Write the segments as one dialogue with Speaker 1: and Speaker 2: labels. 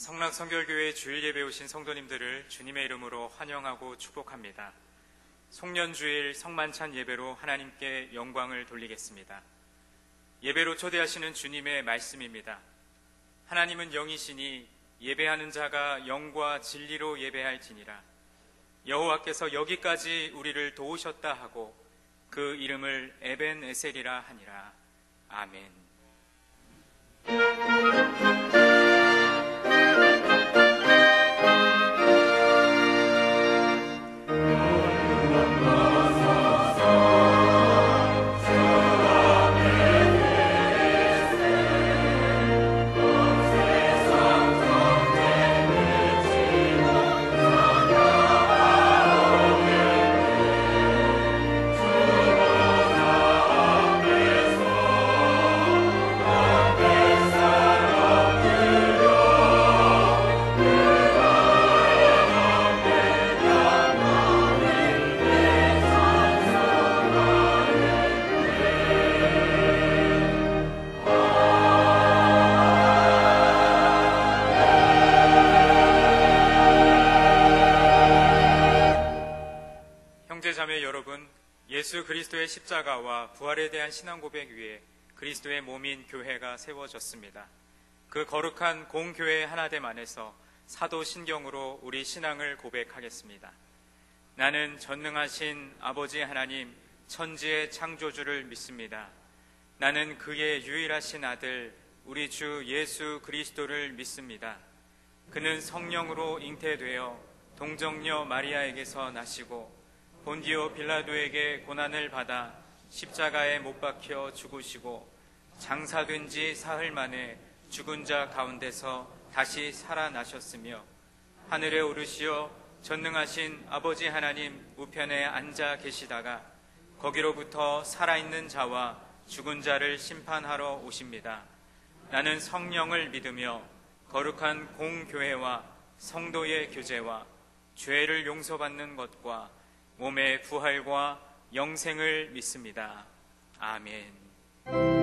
Speaker 1: 성락성결교회 주일 예배 오신 성도님들을 주님의 이름으로 환영하고 축복합니다. 송년주일 성만찬 예배로 하나님께 영광을 돌리겠습니다. 예배로 초대하시는 주님의 말씀입니다. 하나님은 영이시니 예배하는 자가 영과 진리로 예배할지니라. 여호와께서 여기까지 우리를 도우셨다 하고 그 이름을 에벤에셀이라 하니라. 아멘. 형제자매 여러분, 예수 그리스도의 십자가와 부활에 대한 신앙 고백 위에 그리스도의 몸인 교회가 세워졌습니다. 그 거룩한 공교회 하나됨 안에서 사도 신경으로 우리 신앙을 고백하겠습니다. 나는 전능하신 아버지 하나님 천지의 창조주를 믿습니다. 나는 그의 유일하신 아들 우리 주 예수 그리스도를 믿습니다. 그는 성령으로 잉태되어 동정녀 마리아에게서 나시고 본디오 빌라도에게 고난을 받아 십자가에 못 박혀 죽으시고 장사된 지 사흘 만에 죽은 자 가운데서 다시 살아나셨으며 하늘에 오르시어 전능하신 아버지 하나님 우편에 앉아 계시다가 거기로부터 살아있는 자와 죽은 자를 심판하러 오십니다. 나는 성령을 믿으며 거룩한 공교회와 성도의 교제와 죄를 용서받는 것과 몸의 부활과 영생을 믿습니다. 아멘.
Speaker 2: 네.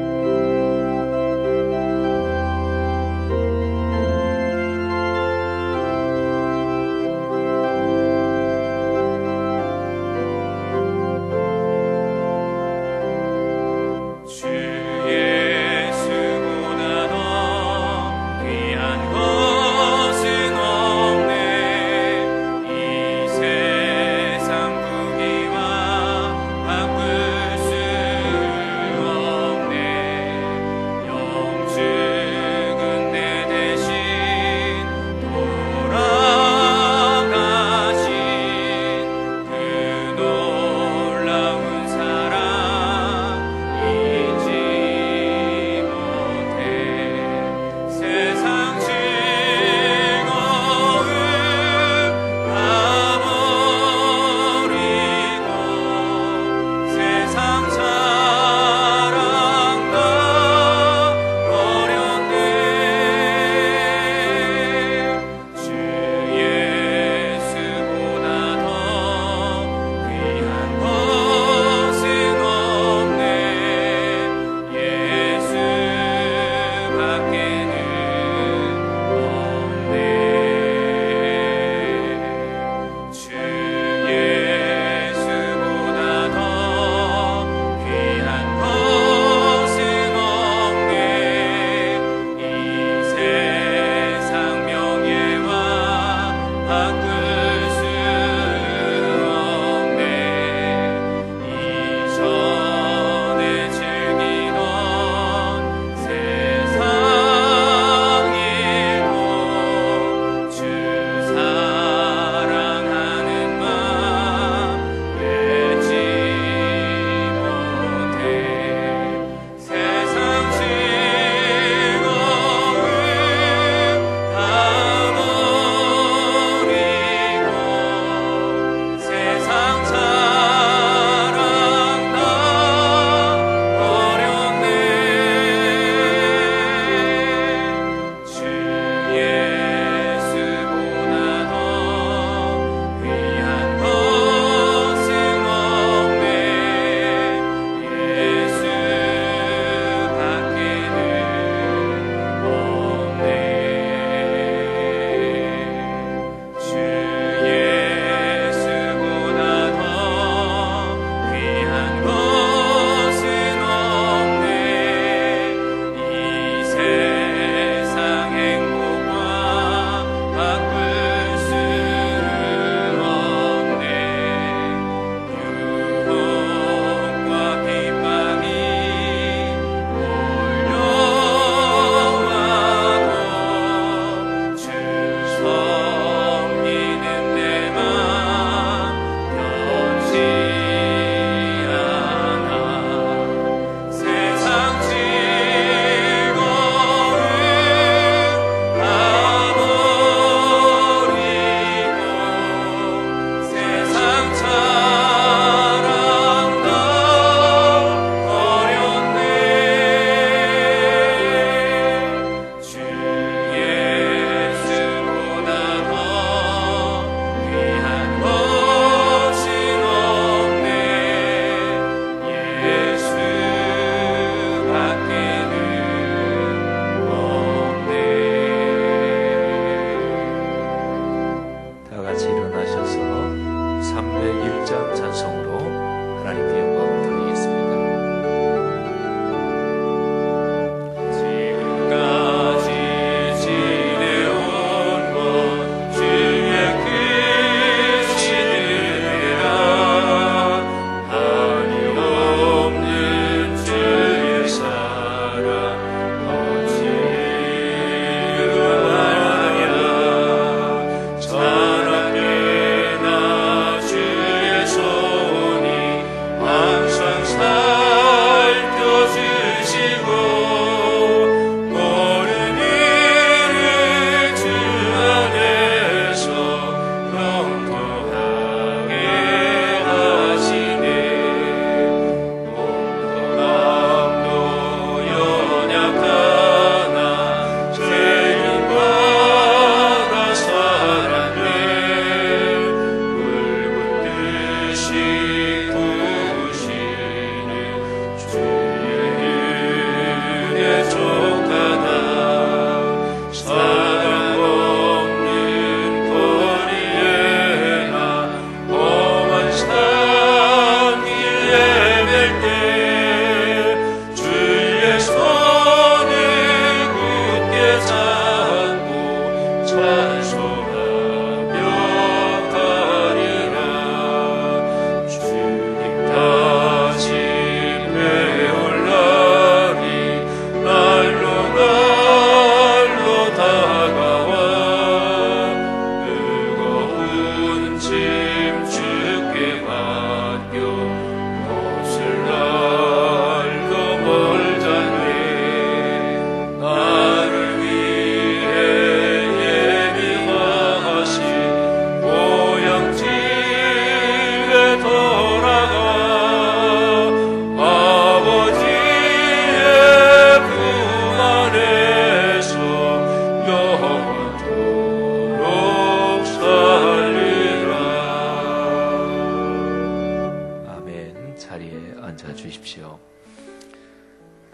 Speaker 2: 자리에 앉아 주십시오.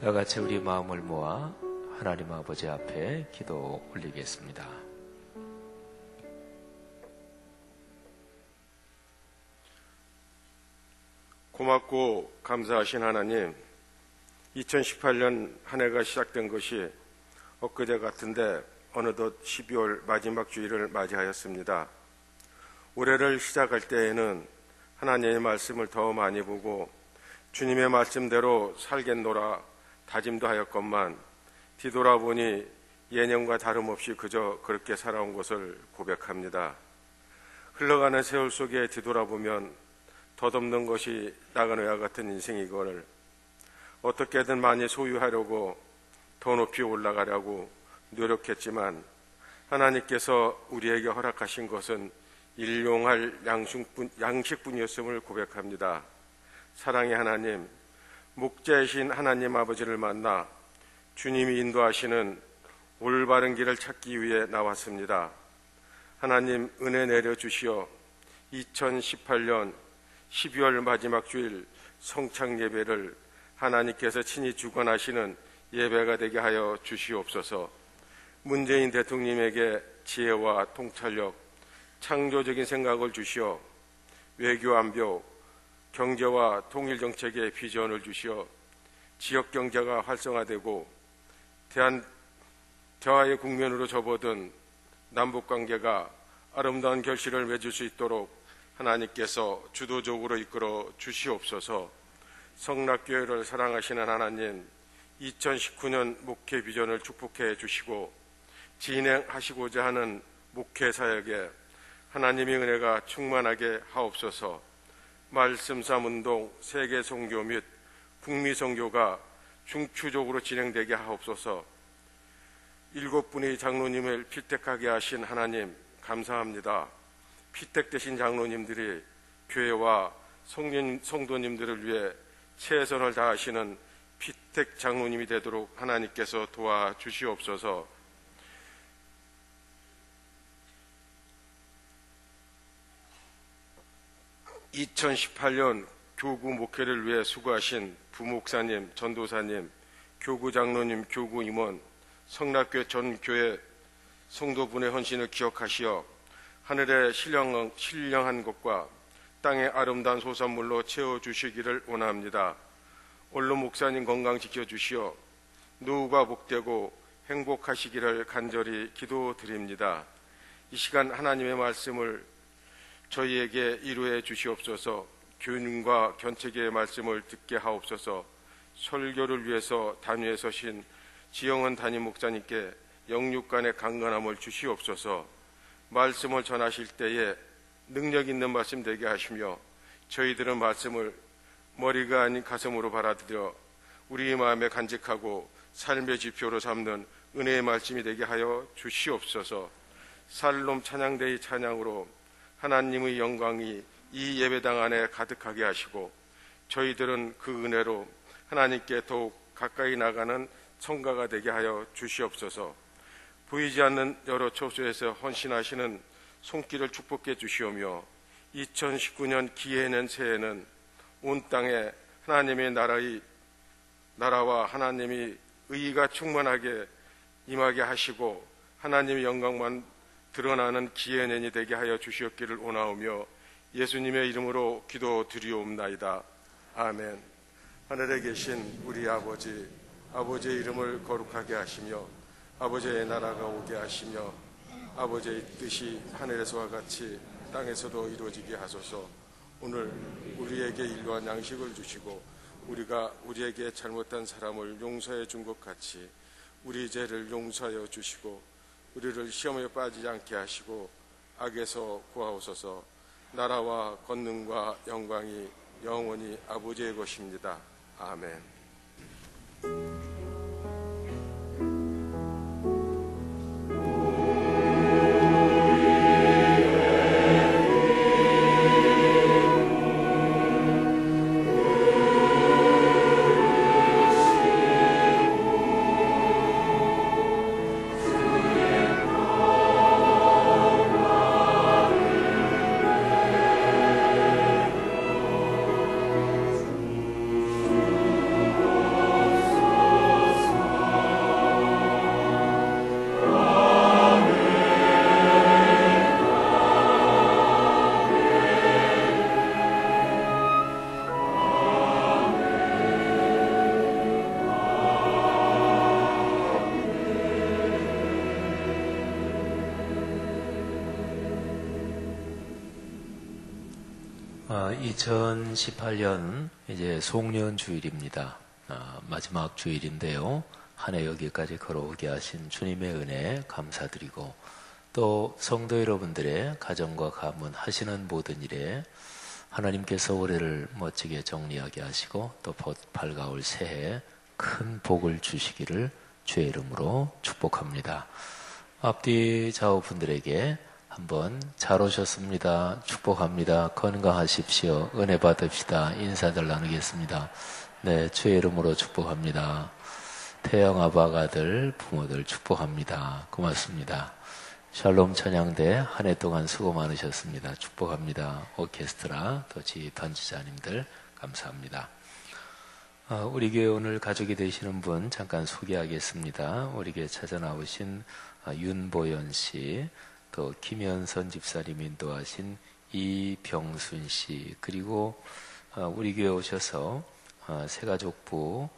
Speaker 2: 다 같이 우리 마음을 모아 하나님 아버지 앞에 기도 올리겠습니다.
Speaker 3: 고맙고 감사하신 하나님, 2018년 한 해가 시작된 것이 엊그제 같은데 어느덧 12월 마지막 주일을 맞이하였습니다. 올해를 시작할 때에는 하나님의 말씀을 더 많이 보고 주님의 말씀대로 살겠노라 다짐도 하였건만 뒤돌아보니 예년과 다름없이 그저 그렇게 살아온 것을 고백합니다. 흘러가는 세월 속에 뒤돌아보면 덧없는 것이 나그네와 같은 인생이거늘 어떻게든 많이 소유하려고 더 높이 올라가려고 노력했지만 하나님께서 우리에게 허락하신 것은 일용할 양식뿐이었음을 고백합니다. 사랑의 하나님, 목자이신 하나님 아버지를 만나 주님이 인도하시는 올바른 길을 찾기 위해 나왔습니다. 하나님 은혜 내려주시어 2018년 12월 마지막 주일 성창 예배를 하나님께서 친히 주관하시는 예배가 되게 하여 주시옵소서. 문재인 대통령에게 지혜와 통찰력, 창조적인 생각을 주시어 외교 안보, 경제와 통일 정책에 비전을 주시어 지역 경제가 활성화되고 대화의 국면으로 접어든 남북 관계가 아름다운 결실을 맺을 수 있도록 하나님께서 주도적으로 이끌어 주시옵소서. 성락교회를 사랑하시는 하나님, 2019년 목회 비전을 축복해 주시고 진행하시고자 하는 목회 사역에 하나님의 은혜가 충만하게 하옵소서. 말씀삼운동, 세계 선교 및 북미 선교가 중추적으로 진행되게 하옵소서. 7분의 장로님을 피택하게 하신 하나님 감사합니다. 피택되신 장로님들이 교회와 성도님들을 위해 최선을 다하시는 피택 장로님이 되도록 하나님께서 도와주시옵소서. (2018년) 교구 목회를 위해 수고하신 부목사님, 전도사님, 교구 장로님, 교구 임원, 성락교회 전 교회 성도분의 헌신을 기억하시어 하늘의 신령한 것과 땅의 아름다운 소산물로 채워주시기를 원합니다. 원로 목사님 건강 지켜주시어 노후가 복되고 행복하시기를 간절히 기도드립니다. 이 시간 하나님의 말씀을 저희에게 이루해 주시옵소서. 교훈과 견책의 말씀을 듣게 하옵소서. 설교를 위해서 단위에 서신 지영은 담임 목사님께 영육간의 강건함을 주시옵소서. 말씀을 전하실 때에 능력 있는 말씀 되게 하시며 저희들은 말씀을 머리가 아닌 가슴으로 받아들여 우리 마음에 간직하고 삶의 지표로 삼는 은혜의 말씀이 되게 하여 주시옵소서. 살롬 찬양대의 찬양으로 하나님의 영광이 이 예배당 안에 가득하게 하시고 저희들은 그 은혜로 하나님께 더욱 가까이 나가는 성가가 되게 하여 주시옵소서. 보이지 않는 여러 처소에서 헌신하시는 손길을 축복해 주시오며 2019년 기해낸 새해는 온 땅에 하나님의 나라와 하나님이 의의가 충만하게 임하게 하시고 하나님의 영광만 드러나는 기해낸이 되게 하여 주시옵기를 원하오며 예수님의 이름으로 기도드리옵나이다. 아멘. 하늘에 계신 우리 아버지, 아버지의 이름을 거룩하게 하시며 아버지의 나라가 오게 하시며 아버지의 뜻이 하늘에서와 같이 땅에서도 이루어지게 하소서. 오늘 우리에게 일용할 양식을 주시고 우리가 우리에게 잘못한 사람을 용서해 준 것 같이 우리 죄를 용서하여 주시고 우리를 시험에 빠지지 않게 하시고 악에서 구하옵소서. 나라와 권능과 영광이 영원히 아버지의 것입니다. 아멘.
Speaker 2: 2018년 이제 송년 주일입니다. 마지막 주일인데요. 한 해 여기까지 걸어오게 하신 주님의 은혜 감사드리고, 또 성도 여러분들의 가정과 가문 하시는 모든 일에 하나님께서 올해를 멋지게 정리하게 하시고, 또 밝아올 새해 큰 복을 주시기를 주의 이름으로 축복합니다. 앞뒤 좌우분들에게 한번 잘 오셨습니다. 축복합니다. 건강하십시오. 은혜 받읍시다. 인사들 나누겠습니다. 네, 주의 이름으로 축복합니다. 태영 아박 아들 부모들 축복합니다. 고맙습니다. 샬롬 찬양대 한 해 동안 수고 많으셨습니다. 축복합니다. 오케스트라 또 지 단지자님들 감사합니다. 우리 교회 오늘 가족이 되시는 분 잠깐 소개하겠습니다. 우리 교회 찾아 나오신 윤보연 씨, 또 김현선 집사님 인도하신 이병순 씨, 그리고 우리 교회 오셔서 새가족부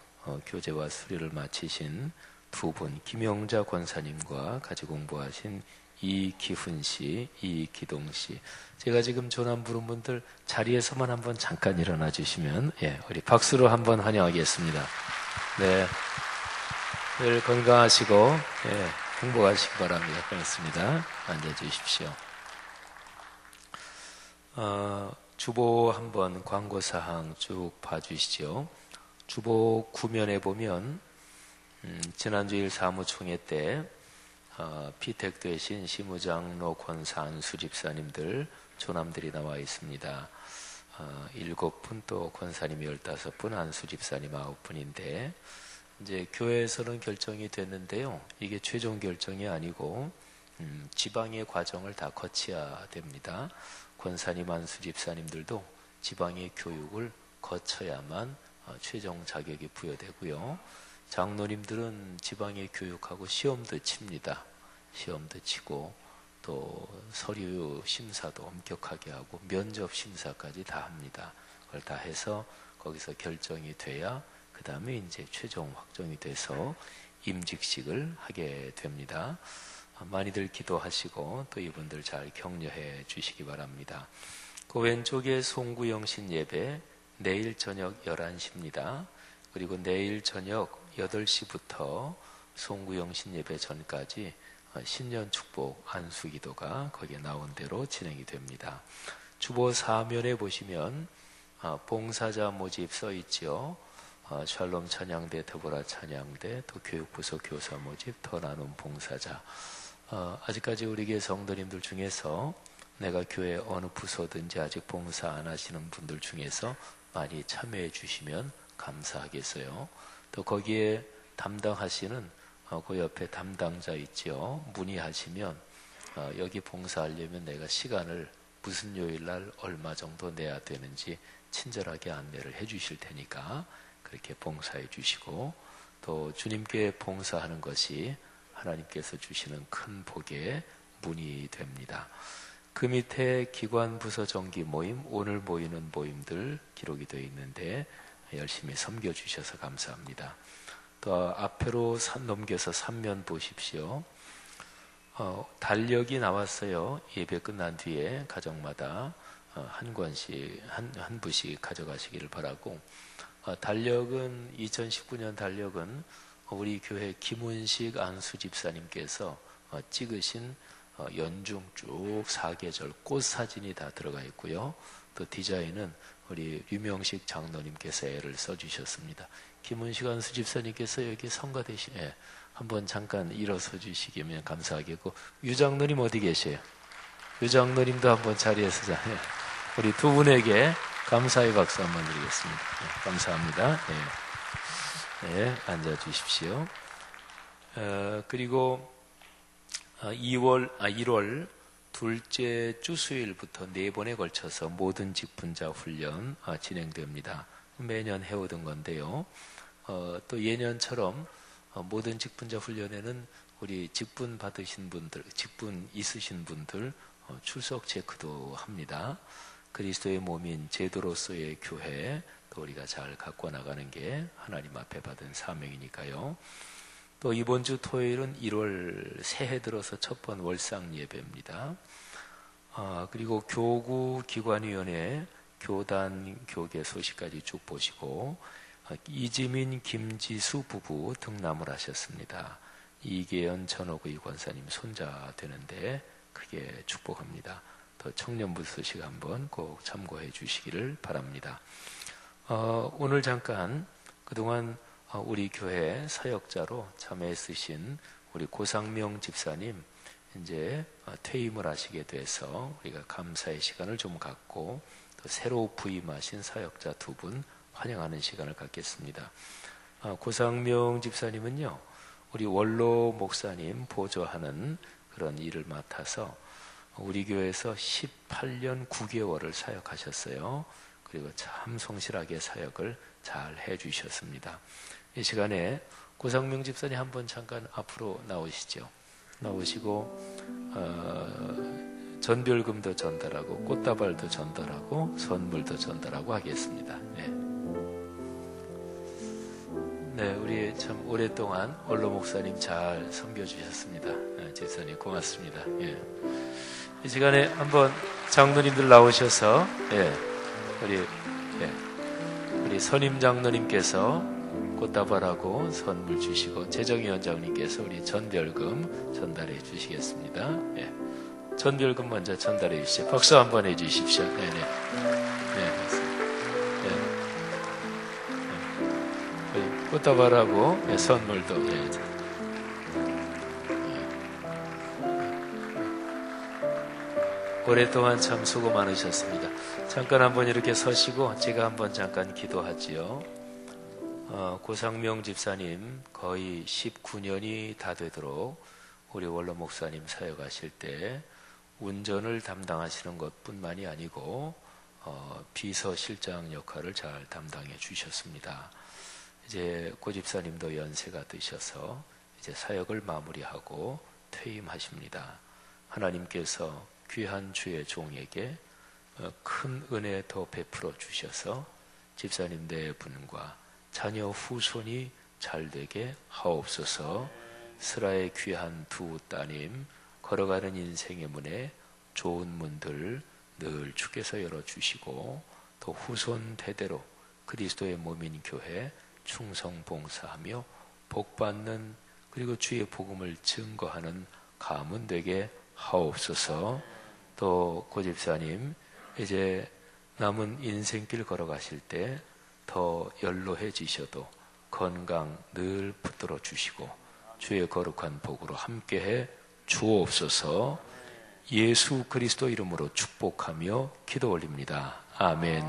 Speaker 2: 교제와 수료를 마치신 두 분, 김영자 권사님과 같이 공부하신 이기훈 씨, 이기동 씨. 제가 지금 전화 부른 분들 자리에서만 한번 잠깐 일어나 주시면, 우리 박수로 한번 환영하겠습니다. 네, 늘 건강하시고 행복하시기 바랍니다. 고맙습니다. 앉아주십시오. 주보 한번 광고사항 쭉 봐주시죠. 주보 구면에 보면 지난주일 사무총회 때 피택되신 시무장로 권사 안수 집사님들 조남들이 나와 있습니다. 7분, 또 권사님이 15분, 안수 집사님 9분인데 이제 교회에서는 결정이 됐는데요. 이게 최종 결정이 아니고 지방의 과정을 다 거쳐야 됩니다. 권사님, 안수 집사님들도 지방의 교육을 거쳐야만 최종 자격이 부여되고요. 장로님들은 지방의 교육하고 시험도 칩니다. 시험도 치고 또 서류 심사도 엄격하게 하고 면접 심사까지 다 합니다. 그걸 다 해서 거기서 결정이 돼야 그 다음에 이제 최종 확정이 돼서 임직식을 하게 됩니다. 많이들 기도하시고 또 이분들 잘 격려해 주시기 바랍니다. 그 왼쪽에 송구영신 예배 내일 저녁 11시입니다. 그리고 내일 저녁 8시부터 송구영신 예배 전까지 신년 축복 안수 기도가 거기에 나온 대로 진행이 됩니다. 주보 사면에 보시면 봉사자 모집 써 있죠. 샬롬 찬양대, 더보라 찬양대, 또 교육부서 교사 모집, 더 나눔 봉사자. 아직까지 우리 교회 성도님들 중에서 내가 교회 어느 부서든지 아직 봉사 안 하시는 분들 중에서 많이 참여해 주시면 감사하겠어요. 또 거기에 담당하시는 그 옆에 담당자 있죠. 문의하시면 여기 봉사하려면 내가 시간을 무슨 요일날 얼마 정도 내야 되는지 친절하게 안내를 해 주실 테니까 그렇게 봉사해 주시고, 또 주님께 봉사하는 것이 하나님께서 주시는 큰 복의 문이 됩니다. 그 밑에 기관 부서 정기 모임, 오늘 모이는 모임들 기록이 되어 있는데 열심히 섬겨주셔서 감사합니다. 또 앞으로 넘겨서 3면 보십시오. 달력이 나왔어요. 예배 끝난 뒤에 가정마다 한 권씩, 한 부씩 가져가시기를 바라고, 달력은 2019년 달력은 우리 교회 김은식 안수 집사님께서 찍으신 연중 쭉 4계절 꽃 사진이 다 들어가 있고요. 또 디자인은 우리 유명식 장로님께서 애를 써주셨습니다. 김은식 안수 집사님께서 여기 성가 대신에 한번 잠깐 일어서 주시기면 감사하겠고, 유장로님 어디 계세요? 유장로님도 한번 자리에서 우리 두 분에게 감사의 박수 한번 드리겠습니다. 감사합니다. 앉아 주십시오. 그리고 1월 둘째 주 수요일부터 4번에 걸쳐서 모든 직분자 훈련 진행됩니다. 매년 해오던 건데요. 또 예년처럼 모든 직분자 훈련에는 우리 직분 받으신 분들, 직분 있으신 분들 출석 체크도 합니다. 그리스도의 몸인 제도로서의 교회, 또 우리가 잘 갖고 나가는 게 하나님 앞에 받은 사명이니까요. 또 이번 주 토요일은 1월 새해 들어서 첫 번 월상 예배입니다. 그리고 교구기관위원회 교단 교계 소식까지 쭉 보시고 이지민 김지수 부부 등남을 하셨습니다. 이계연 전옥의 권사님 손자 되는데 크게 축복합니다. 더 청년부 소식 한번 꼭 참고해 주시기를 바랍니다. 오늘 잠깐 그동안 우리 교회 사역자로 참여했으신 우리 고상명 집사님 이제 퇴임을 하시게 돼서 우리가 감사의 시간을 좀 갖고 또 새로 부임하신 사역자 두 분 환영하는 시간을 갖겠습니다. 고상명 집사님은요, 우리 원로 목사님 보조하는 그런 일을 맡아서 우리 교회에서 18년 9개월을 사역하셨어요. 그리고 참 성실하게 사역을 잘 해주셨습니다. 이 시간에 고상명 집사님 한번 잠깐 앞으로 나오시죠. 나오시고 전별금도 전달하고 꽃다발도 전달하고 선물도 전달하고 하겠습니다. 네, 우리 참 오랫동안 원로 목사님 잘 섬겨주셨습니다. 집사님 고맙습니다. 이 시간에 한번 장로님들 나오셔서 우리 선임 장로님께서 꽃다발하고 선물 주시고 재정위원장님께서 우리 전별금 전달해 주시겠습니다. 전별금 먼저 전달해 주시죠. 박수 한번 해 주십시오. 꽃다발하고 선물도 오랫동안 참 수고 많으셨습니다. 잠깐 한번 이렇게 서시고 제가 한번 잠깐 기도하지요. 고상명 집사님 거의 19년이 다 되도록 우리 원로 목사님 사역하실 때 운전을 담당하시는 것뿐만이 아니고 비서실장 역할을 잘 담당해 주셨습니다. 이제 고 집사님도 연세가 드셔서 이제 사역을 마무리하고 퇴임하십니다. 하나님께서 귀한 주의 종에게 큰 은혜 더 베풀어 주셔서 집사님 네 분과 자녀 후손이 잘되게 하옵소서. 스라의 귀한 두 따님 걸어가는 인생의 문에 좋은 문들 늘 주께서 열어주시고 또 후손 대대로 그리스도의 몸인 교회 충성 봉사하며 복받는 그리고 주의 복음을 증거하는 가문 되게 하옵소서. 또 고 집사님 이제 남은 인생길 걸어가실 때 더 연로해지셔도 건강 늘 붙들어 주시고 주의 거룩한 복으로 함께해 주옵소서. 예수 그리스도 이름으로 축복하며 기도 올립니다. 아멘.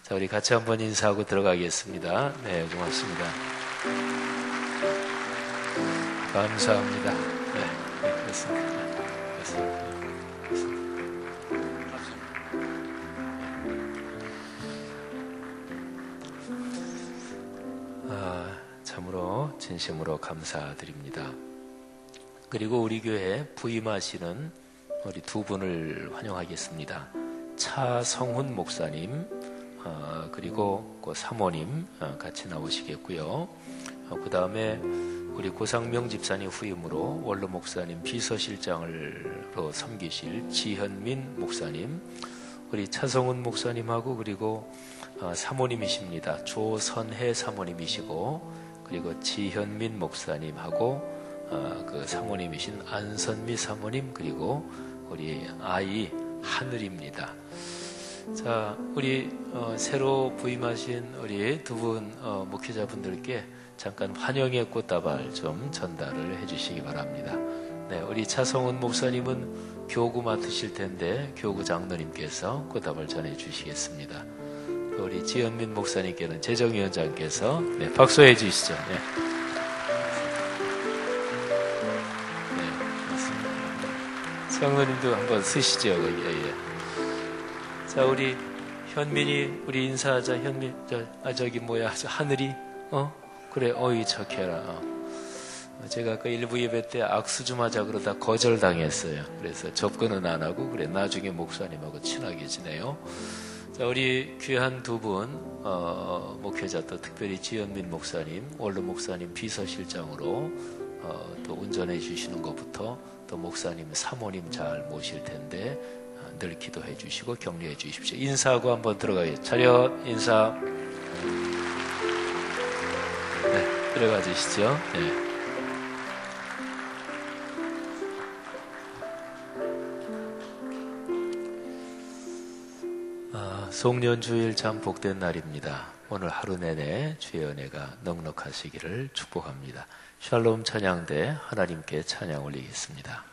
Speaker 2: 자, 우리 같이 한번 인사하고 들어가겠습니다. 네, 고맙습니다. 감사합니다. 네, 그렇습니다. 그렇습니다. 참으로 진심으로 감사드립니다. 그리고 우리 교회 부임하시는 우리 두 분을 환영하겠습니다. 차성훈 목사님 그리고 그 사모님 같이 나오시겠고요. 그 다음에 우리 고상명 집사님 후임으로 원로 목사님 비서실장으로 섬기실 지현민 목사님, 우리 차성훈 목사님하고 그리고 사모님이십니다. 조선혜 사모님이시고 그리고 지현민 목사님하고 그 사모님이신 안선미 사모님 그리고 우리 아이 하늘입니다. 자, 우리 새로 부임하신 우리 두 분 목회자분들께 잠깐 환영의 꽃다발 좀 전달을 해주시기 바랍니다. 네, 우리 차성훈 목사님은 교구 맡으실 텐데 교구 장로님께서 꽃다발 전해주시겠습니다. 우리 지현민 목사님께는 재정위원장께서 네, 박수해 주시죠. 네. 장로님도 한번 쓰시죠. 예. 자, 우리 현민이 우리 인사하자. 현민 저기 뭐야 하늘이 그래 어이 착해라. 제가 아까 일부 예배 때 악수 좀 하자 그러다 거절당했어요. 그래서 접근은 안 하고 그래 나중에 목사님하고 친하게 지내요. 자, 우리 귀한 두 분 목회자 또 특별히 지현민 목사님, 원로 목사님 비서실장으로 또 운전해 주시는 것부터 또 목사님, 사모님 잘 모실 텐데 늘 기도해 주시고 격려해 주십시오. 인사하고 한번 들어가요. 차렷 인사. 네, 들어가 주시죠. 네. 송년주일 참 복된 날입니다. 오늘 하루 내내 주의 은혜가 넉넉하시기를 축복합니다. 샬롬 찬양대 하나님께 찬양 올리겠습니다.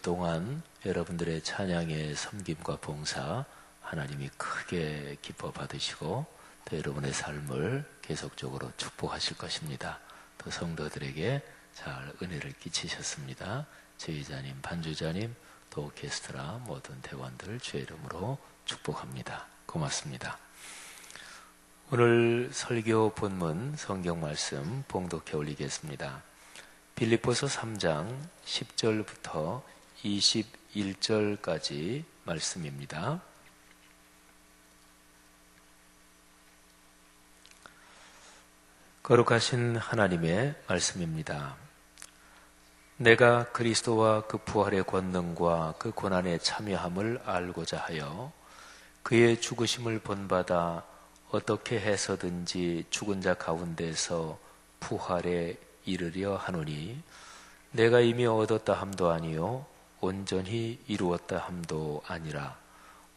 Speaker 2: 동안 여러분들의 찬양의 섬김과 봉사 하나님이 크게 기뻐 받으시고 또 여러분의 삶을 계속적으로 축복하실 것입니다. 또 성도들에게 잘 은혜를 끼치셨습니다. 제의자님, 반주자님, 또 게스트라 모든 대원들 주의 이름으로 축복합니다. 고맙습니다. 오늘 설교 본문 성경 말씀 봉독해 올리겠습니다. 빌립보서 3장 10절부터 21절까지 말씀입니다. 거룩하신 하나님의 말씀입니다. 내가 그리스도와 그 부활의 권능과 그 고난에 참여함을 알고자 하여 그의 죽으심을 본받아 어떻게 해서든지 죽은 자 가운데서 부활에 이르려 하노니 내가 이미 얻었다 함도 아니요 온전히 이루었다 함도 아니라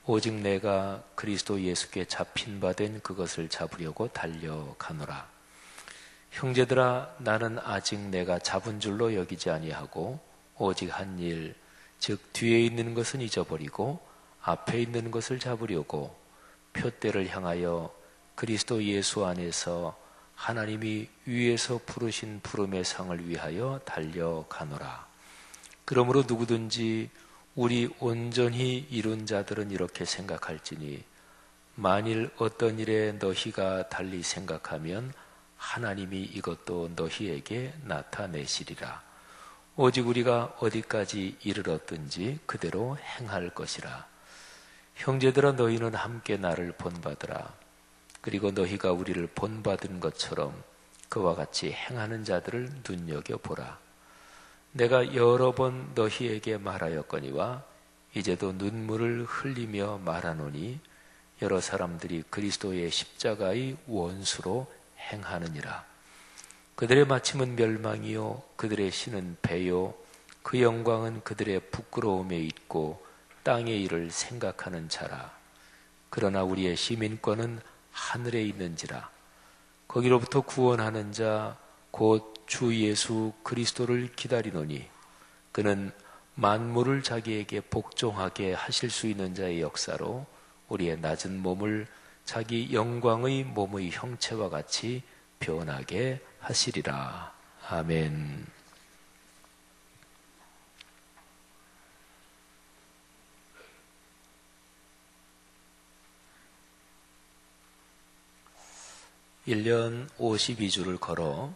Speaker 2: 오직 내가 그리스도 예수께 잡힌 바 된 그것을 잡으려고 달려가노라. 형제들아, 나는 아직 내가 잡은 줄로 여기지 아니하고 오직 한 일, 즉 뒤에 있는 것은 잊어버리고 앞에 있는 것을 잡으려고 표대를 향하여 그리스도 예수 안에서 하나님이 위에서 부르신 부름의 상을 위하여 달려가노라. 그러므로 누구든지 우리 온전히 이룬 자들은 이렇게 생각할지니 만일 어떤 일에 너희가 달리 생각하면 하나님이 이것도 너희에게 나타내시리라. 오직 우리가 어디까지 이르렀든지 그대로 행할 것이라. 형제들아, 너희는 함께 나를 본받으라. 그리고 너희가 우리를 본받은 것처럼 그와 같이 행하는 자들을 눈여겨보라. 내가 여러 번 너희에게 말하였거니와 이제도 눈물을 흘리며 말하노니 여러 사람들이 그리스도의 십자가의 원수로 행하느니라. 그들의 마침은 멸망이요 그들의 신은 배요 그 영광은 그들의 부끄러움에 있고 땅의 일을 생각하는 자라. 그러나 우리의 시민권은 하늘에 있는지라. 거기로부터 구원하는 자 곧 주 예수 그리스도를 기다리노니 그는 만물을 자기에게 복종하게 하실 수 있는 자의 역사로 우리의 낮은 몸을 자기 영광의 몸의 형체와 같이 변하게 하시리라. 아멘. (1년 52주를) 걸어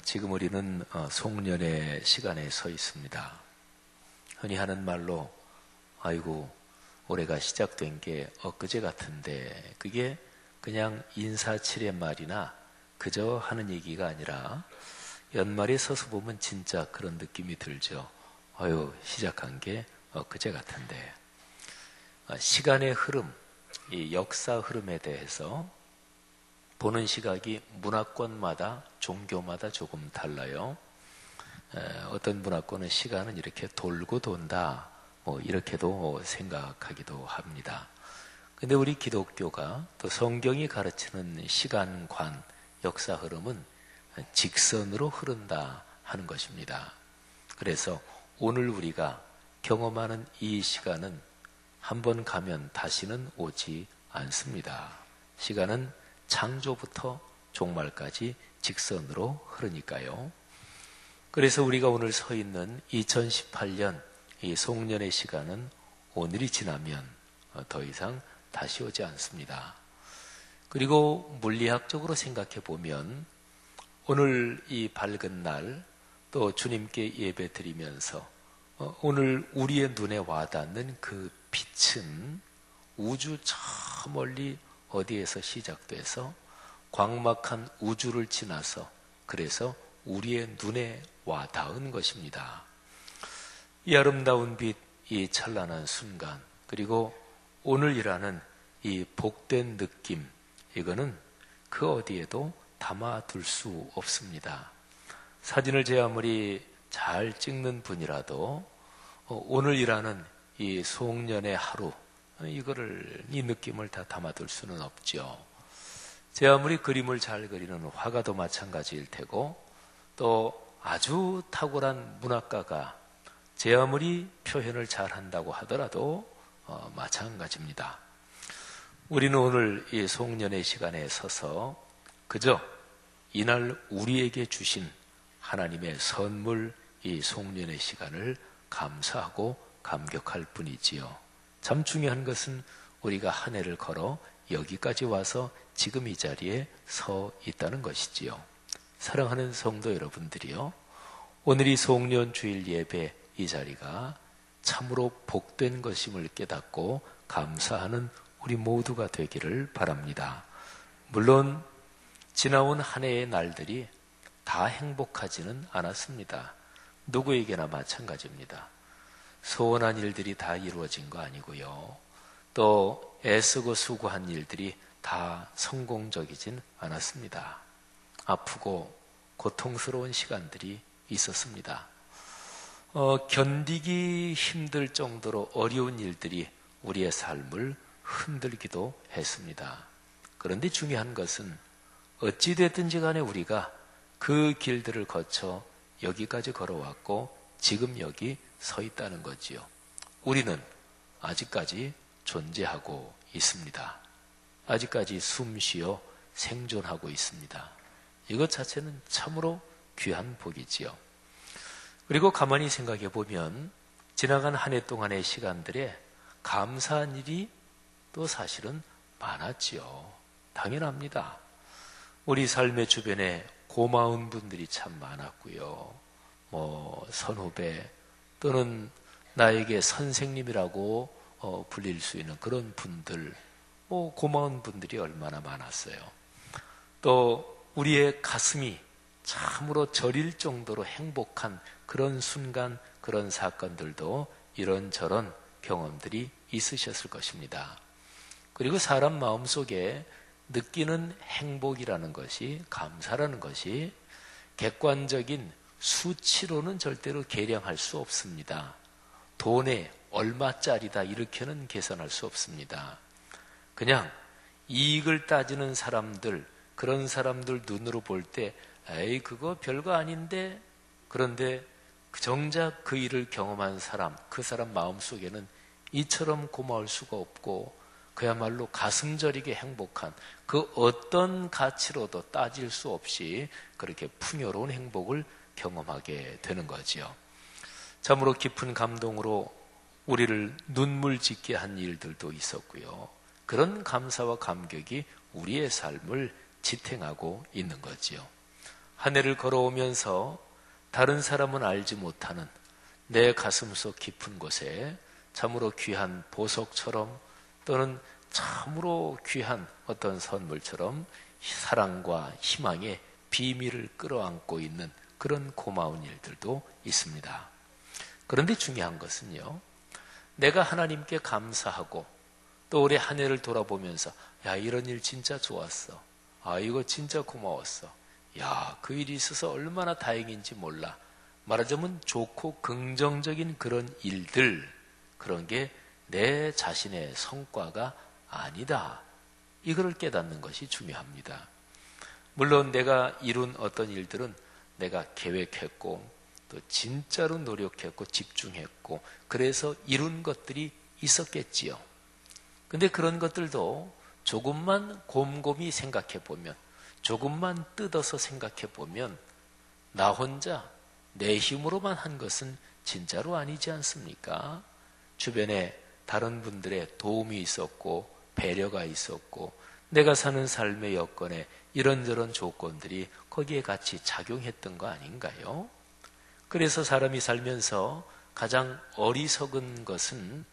Speaker 2: 지금 우리는 송년회 시간에 서 있습니다. 흔히 하는 말로 아이고 올해가 시작된 게 엊그제 같은데, 그게 그냥 인사치레 말이나 그저 하는 얘기가 아니라 연말에 서서 보면 진짜 그런 느낌이 들죠. 아유, 시작한 게 엊그제 같은데. 시간의 흐름, 이 역사 흐름에 대해서 보는 시각이 문화권마다 종교마다 조금 달라요. 어떤 문화권은 시간은 이렇게 돌고 돈다, 이렇게도 생각하기도 합니다. 근데 우리 기독교가 또 성경이 가르치는 시간관, 역사 흐름은 직선으로 흐른다 하는 것입니다. 그래서 오늘 우리가 경험하는 이 시간은 한번 가면 다시는 오지 않습니다. 시간은 창조부터 종말까지 직선으로 흐르니까요. 그래서 우리가 오늘 서 있는 2018년 이 송년의 시간은 오늘이 지나면 더 이상 다시 오지 않습니다. 그리고 물리학적으로 생각해 보면 오늘 이 밝은 날 또 주님께 예배 드리면서 오늘 우리의 눈에 와닿는 그 빛은 우주 저 멀리 어디에서 시작돼서 광막한 우주를 지나서 그래서 우리의 눈에 와닿은 것입니다. 이 아름다운 빛, 이 찬란한 순간, 그리고 오늘이라는 이 복된 느낌, 이거는 그 어디에도 담아둘 수 없습니다. 사진을 제 아무리 잘 찍는 분이라도 오늘이라는 이 송년의 하루, 이 느낌을 다 담아둘 수는 없죠. 제 아무리 그림을 잘 그리는 화가도 마찬가지일 테고, 또 아주 탁월한 문학가가 제 아무리 표현을 잘한다고 하더라도 마찬가지입니다. 우리는 오늘 이 송년회 시간에 서서 그저 이날 우리에게 주신 하나님의 선물 이 송년회 시간을 감사하고 감격할 뿐이지요. 참 중요한 것은 우리가 한 해를 걸어 여기까지 와서 지금 이 자리에 서 있다는 것이지요. 사랑하는 성도 여러분들이요, 오늘 이 송년 주일 예배 이 자리가 참으로 복된 것임을 깨닫고 감사하는 우리 모두가 되기를 바랍니다. 물론 지나온 한 해의 날들이 다 행복하지는 않았습니다. 누구에게나 마찬가지입니다. 소원한 일들이 다 이루어진 거 아니고요. 또 애쓰고 수고한 일들이 다 성공적이진 않았습니다. 아프고 고통스러운 시간들이 있었습니다. 견디기 힘들 정도로 어려운 일들이 우리의 삶을 흔들기도 했습니다. 그런데 중요한 것은 어찌됐든지 간에 우리가 그 길들을 거쳐 여기까지 걸어왔고 지금 여기 서 있다는 거지요. 우리는 아직까지 존재하고 있습니다. 아직까지 숨쉬어 생존하고 있습니다. 이것 자체는 참으로 귀한 복이지요. 그리고 가만히 생각해 보면 지나간 한 해 동안의 시간들에 감사한 일이 또 사실은 많았지요. 당연합니다. 우리 삶의 주변에 고마운 분들이 참 많았고요. 선후배 또는 나에게 선생님이라고 불릴 수 있는 그런 분들, 고마운 분들이 얼마나 많았어요. 또 우리의 가슴이 참으로 저릴 정도로 행복한 그런 순간, 그런 사건들도 이런저런 경험들이 있으셨을 것입니다. 그리고 사람 마음속에 느끼는 행복이라는 것이, 감사라는 것이 객관적인 수치로는 절대로 계량할 수 없습니다. 돈에 얼마짜리다 이렇게는 계산할 수 없습니다. 그냥 이익을 따지는 사람들, 그런 사람들 눈으로 볼 때 에이 그거 별거 아닌데, 그런데 정작 그 일을 경험한 사람, 그 사람 마음속에는 이처럼 고마울 수가 없고 그야말로 가슴 저리게 행복한 그 어떤 가치로도 따질 수 없이 그렇게 풍요로운 행복을 경험하게 되는 거지요. 참으로 깊은 감동으로 우리를 눈물 짓게 한 일들도 있었고요. 그런 감사와 감격이 우리의 삶을 지탱하고 있는 거지요. 한 해를 걸어오면서 다른 사람은 알지 못하는 내 가슴속 깊은 곳에 참으로 귀한 보석처럼 또는 참으로 귀한 어떤 선물처럼 사랑과 희망의 비밀을 끌어안고 있는 그런 고마운 일들도 있습니다. 그런데 중요한 것은요, 내가 하나님께 감사하고 또 올해 한 해를 돌아보면서 야 이런 일 진짜 좋았어, 아 이거 진짜 고마웠어, 야 그 일이 있어서 얼마나 다행인지 몰라, 말하자면 좋고 긍정적인 그런 일들, 그런 게 내 자신의 성과가 아니다, 이걸 깨닫는 것이 중요합니다. 물론 내가 이룬 어떤 일들은 내가 계획했고 또 진짜로 노력했고 집중했고 그래서 이룬 것들이 있었겠지요. 근데 그런 것들도 조금만 곰곰이 생각해 보면, 조금만 뜯어서 생각해 보면 나 혼자 내 힘으로만 한 것은 진짜로 아니지 않습니까? 주변에 다른 분들의 도움이 있었고 배려가 있었고 내가 사는 삶의 여건에 이런저런 조건들이 거기에 같이 작용했던 거 아닌가요? 그래서 사람이 살면서 가장 어리석은 것은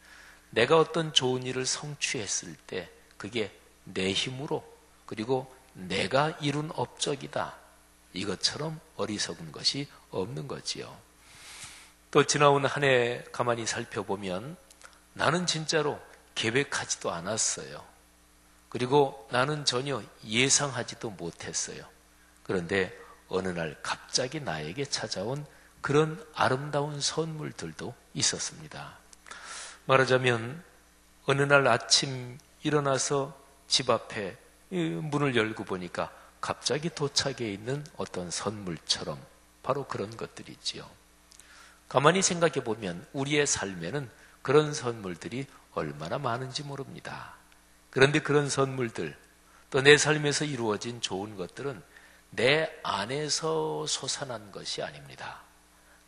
Speaker 2: 내가 어떤 좋은 일을 성취했을 때 그게 내 힘으로 그리고 내가 이룬 업적이다, 이것처럼 어리석은 것이 없는 거지요. 또 지나온 한 해 가만히 살펴보면 나는 진짜로 계획하지도 않았어요. 그리고 나는 전혀 예상하지도 못했어요. 그런데 어느 날 갑자기 나에게 찾아온 그런 아름다운 선물들도 있었습니다. 말하자면 어느 날 아침 일어나서 집 앞에 문을 열고 보니까 갑자기 도착해 있는 어떤 선물처럼 바로 그런 것들이지요. 가만히 생각해 보면 우리의 삶에는 그런 선물들이 얼마나 많은지 모릅니다. 그런데 그런 선물들, 또 내 삶에서 이루어진 좋은 것들은 내 안에서 솟아난 것이 아닙니다.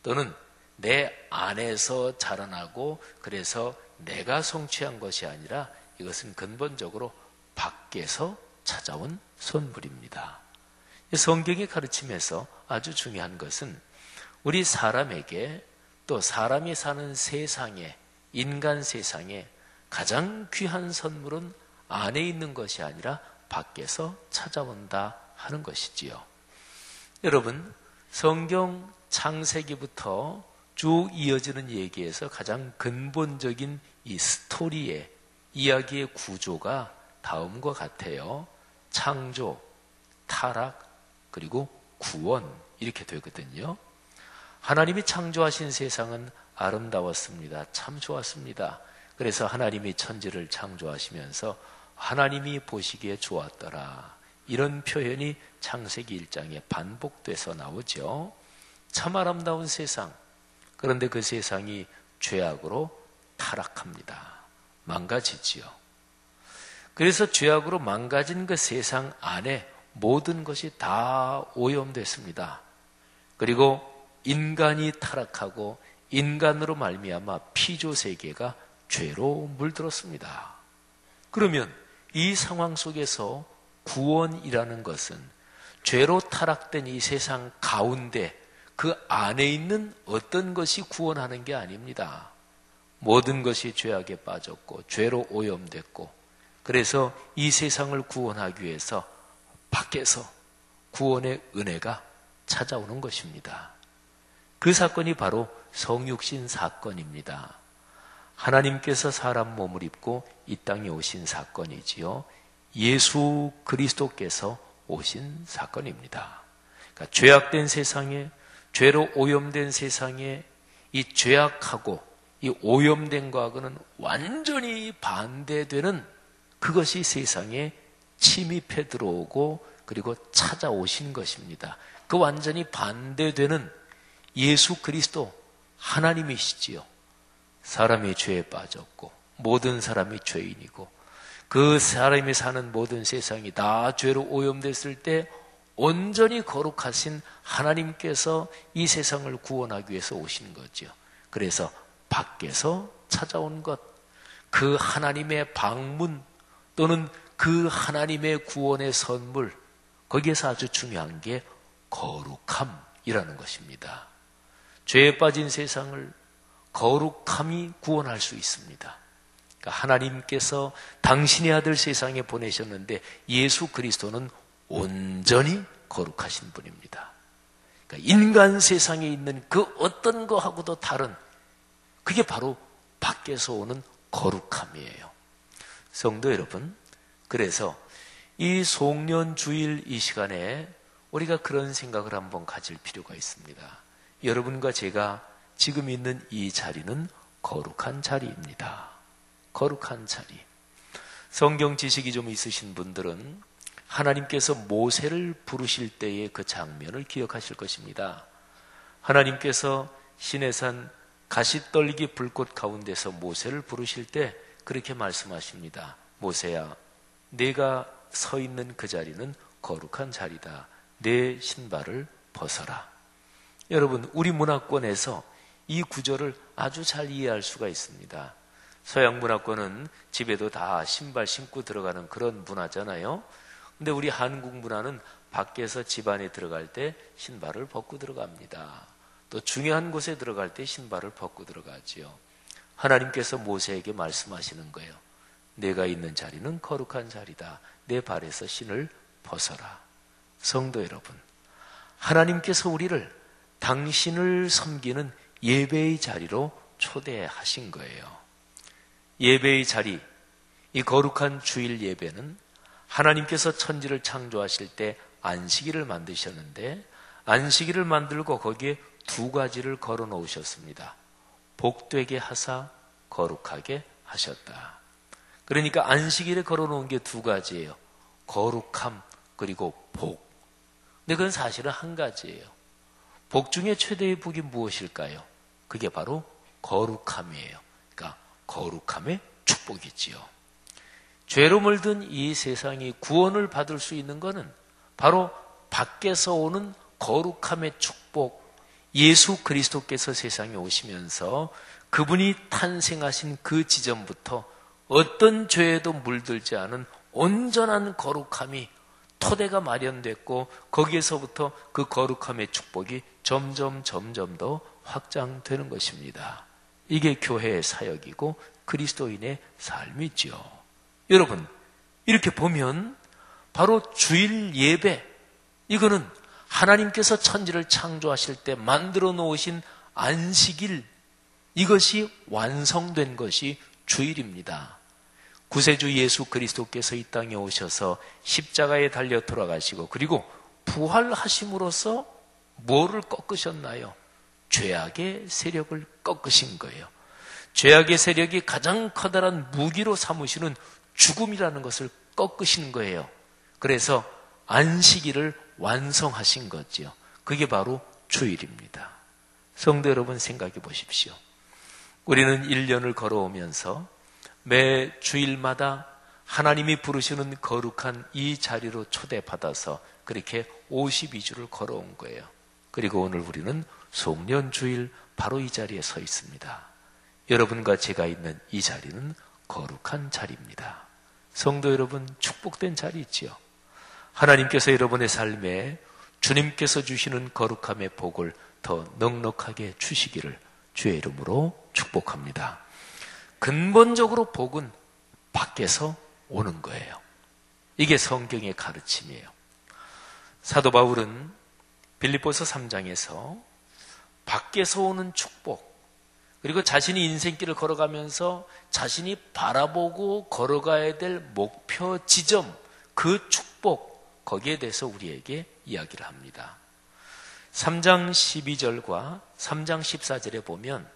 Speaker 2: 또는 내 안에서 자라나고 그래서 내가 성취한 것이 아니라 이것은 근본적으로 밖에서 찾아온 선물입니다. 성경의 가르침에서 아주 중요한 것은 우리 사람에게 또 사람이 사는 세상에, 인간 세상에 가장 귀한 선물은 안에 있는 것이 아니라 밖에서 찾아온다 하는 것이지요. 여러분, 성경 창세기부터 쭉 이어지는 얘기에서 가장 근본적인 이 스토리의 이야기의 구조가 다음과 같아요. 창조, 타락, 그리고 구원 이렇게 되거든요. 하나님이 창조하신 세상은 아름다웠습니다. 참 좋았습니다. 그래서 하나님이 천지를 창조하시면서 하나님이 보시기에 좋았더라. 이런 표현이 창세기 1장에 반복돼서 나오죠. 참 아름다운 세상. 그런데 그 세상이 죄악으로 타락합니다. 망가지지요. 그래서 죄악으로 망가진 그 세상 안에 모든 것이 다 오염됐습니다. 그리고 인간이 타락하고 인간으로 말미암아 피조 세계가 죄로 물들었습니다. 그러면 이 상황 속에서 구원이라는 것은 죄로 타락된 이 세상 가운데 그 안에 있는 어떤 것이 구원하는 게 아닙니다. 모든 것이 죄악에 빠졌고 죄로 오염됐고 그래서 이 세상을 구원하기 위해서 밖에서 구원의 은혜가 찾아오는 것입니다. 그 사건이 바로 성육신 사건입니다. 하나님께서 사람 몸을 입고 이 땅에 오신 사건이지요. 예수 그리스도께서 오신 사건입니다. 그러니까 죄악된 세상에, 죄로 오염된 세상에 이 죄악하고 이 오염된 거하고는 완전히 반대되는 그것이 세상에 침입해 들어오고 그리고 찾아오신 것입니다. 그 완전히 반대되는 예수 그리스도 하나님이시지요. 사람이 죄에 빠졌고 모든 사람이 죄인이고 그 사람이 사는 모든 세상이 다 죄로 오염됐을 때 온전히 거룩하신 하나님께서 이 세상을 구원하기 위해서 오신 거죠. 그래서 밖에서 찾아온 것, 그 하나님의 방문 또는 그 하나님의 구원의 선물, 거기에서 아주 중요한 게 거룩함이라는 것입니다. 죄에 빠진 세상을 거룩함이 구원할 수 있습니다. 그러니까 하나님께서 당신의 아들 세상에 보내셨는데 예수 그리스도는 온전히 거룩하신 분입니다. 그러니까 인간 세상에 있는 그 어떤 거하고도 다른 그게 바로 밖에서 오는 거룩함이에요. 성도 여러분, 그래서 이 송년 주일 이 시간에 우리가 그런 생각을 한번 가질 필요가 있습니다. 여러분과 제가 지금 있는 이 자리는 거룩한 자리입니다. 거룩한 자리. 성경 지식이 좀 있으신 분들은 하나님께서 모세를 부르실 때의 그 장면을 기억하실 것입니다. 하나님께서 시내산 가시떨기 불꽃 가운데서 모세를 부르실 때 그렇게 말씀하십니다. 모세야, 내가 서 있는 그 자리는 거룩한 자리다. 내 신발을 벗어라. 여러분, 우리 문화권에서 이 구절을 아주 잘 이해할 수가 있습니다. 서양 문화권은 집에도 다 신발 신고 들어가는 그런 문화잖아요. 근데 우리 한국 문화는 밖에서 집 안에 들어갈 때 신발을 벗고 들어갑니다. 또 중요한 곳에 들어갈 때 신발을 벗고 들어가지요. 하나님께서 모세에게 말씀하시는 거예요. 내가 있는 자리는 거룩한 자리다. 내 발에서 신을 벗어라. 성도 여러분, 하나님께서 우리를 당신을 섬기는 예배의 자리로 초대하신 거예요. 예배의 자리, 이 거룩한 주일 예배는 하나님께서 천지를 창조하실 때 안식일을 만드셨는데 안식일을 만들고 거기에 두 가지를 걸어 놓으셨습니다. 복되게 하사 거룩하게 하셨다. 그러니까 안식일에 걸어 놓은 게 두 가지예요. 거룩함 그리고 복. 근데 그건 사실은 한 가지예요. 복 중에 최대의 복이 무엇일까요? 그게 바로 거룩함이에요. 그러니까 거룩함의 축복이지요. 죄로 물든 이 세상이 구원을 받을 수 있는 것은 바로 밖에서 오는 거룩함의 축복, 예수 그리스도께서 세상에 오시면서 그분이 탄생하신 그 지점부터 어떤 죄에도 물들지 않은 온전한 거룩함이 토대가 마련됐고 거기에서부터 그 거룩함의 축복이 점점 더 확장되는 것입니다. 이게 교회의 사역이고 그리스도인의 삶이지요. 여러분, 이렇게 보면 바로 주일 예배, 이거는 하나님께서 천지를 창조하실 때 만들어 놓으신 안식일, 이것이 완성된 것이 주일입니다. 구세주 예수 그리스도께서 이 땅에 오셔서 십자가에 달려 돌아가시고 그리고 부활하심으로써 뭐를 꺾으셨나요? 죄악의 세력을 꺾으신 거예요. 죄악의 세력이 가장 커다란 무기로 삼으시는 죽음이라는 것을 꺾으신 거예요. 그래서 안식일을 완성하신 거지요. 그게 바로 주일입니다. 성도 여러분, 생각해 보십시오. 우리는 1년을 걸어오면서 매 주일마다 하나님이 부르시는 거룩한 이 자리로 초대받아서 그렇게 52주를 걸어온 거예요. 그리고 오늘 우리는 송년주일 바로 이 자리에 서 있습니다. 여러분과 제가 있는 이 자리는 거룩한 자리입니다. 성도 여러분, 축복된 자리지요. 하나님께서 여러분의 삶에 주님께서 주시는 거룩함의 복을 더 넉넉하게 주시기를 주의 이름으로 축복합니다. 근본적으로 복은 밖에서 오는 거예요. 이게 성경의 가르침이에요. 사도 바울은 빌립보서 3장에서 밖에서 오는 축복, 그리고 자신이 인생길을 걸어가면서 자신이 바라보고 걸어가야 될 목표 지점, 그 축복, 거기에 대해서 우리에게 이야기를 합니다. 3장 12절과 3장 14절에 보면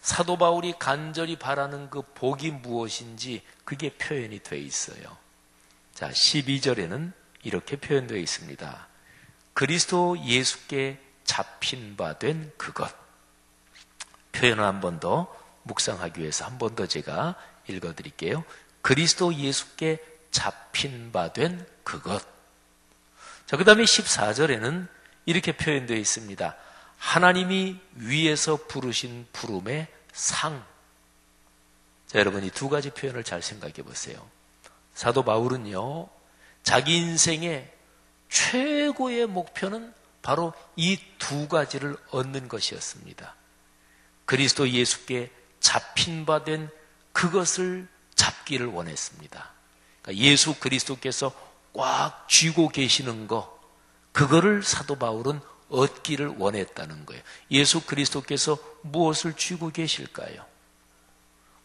Speaker 2: 사도 바울이 간절히 바라는 그 복이 무엇인지 그게 표현이 되어 있어요. 자, 12절에는 이렇게 표현되어 있습니다. 그리스도 예수께 잡힌 바 된 그것. 표현을 한 번 더 묵상하기 위해서 한 번 더 제가 읽어드릴게요. 그리스도 예수께 잡힌 바 된 그것. 자, 그 다음에 14절에는 이렇게 표현되어 있습니다. 하나님이 위에서 부르신 부름의 상. 자, 여러분, 이 두 가지 표현을 잘 생각해 보세요. 사도 바울은요, 자기 인생의 최고의 목표는 바로 이 두 가지를 얻는 것이었습니다. 그리스도 예수께 잡힌 바 된 그것을 잡기를 원했습니다. 그러니까 예수 그리스도께서 꽉 쥐고 계시는 거, 그거를 사도 바울은 얻기를 원했다는 거예요. 예수 그리스도께서 무엇을 쥐고 계실까요?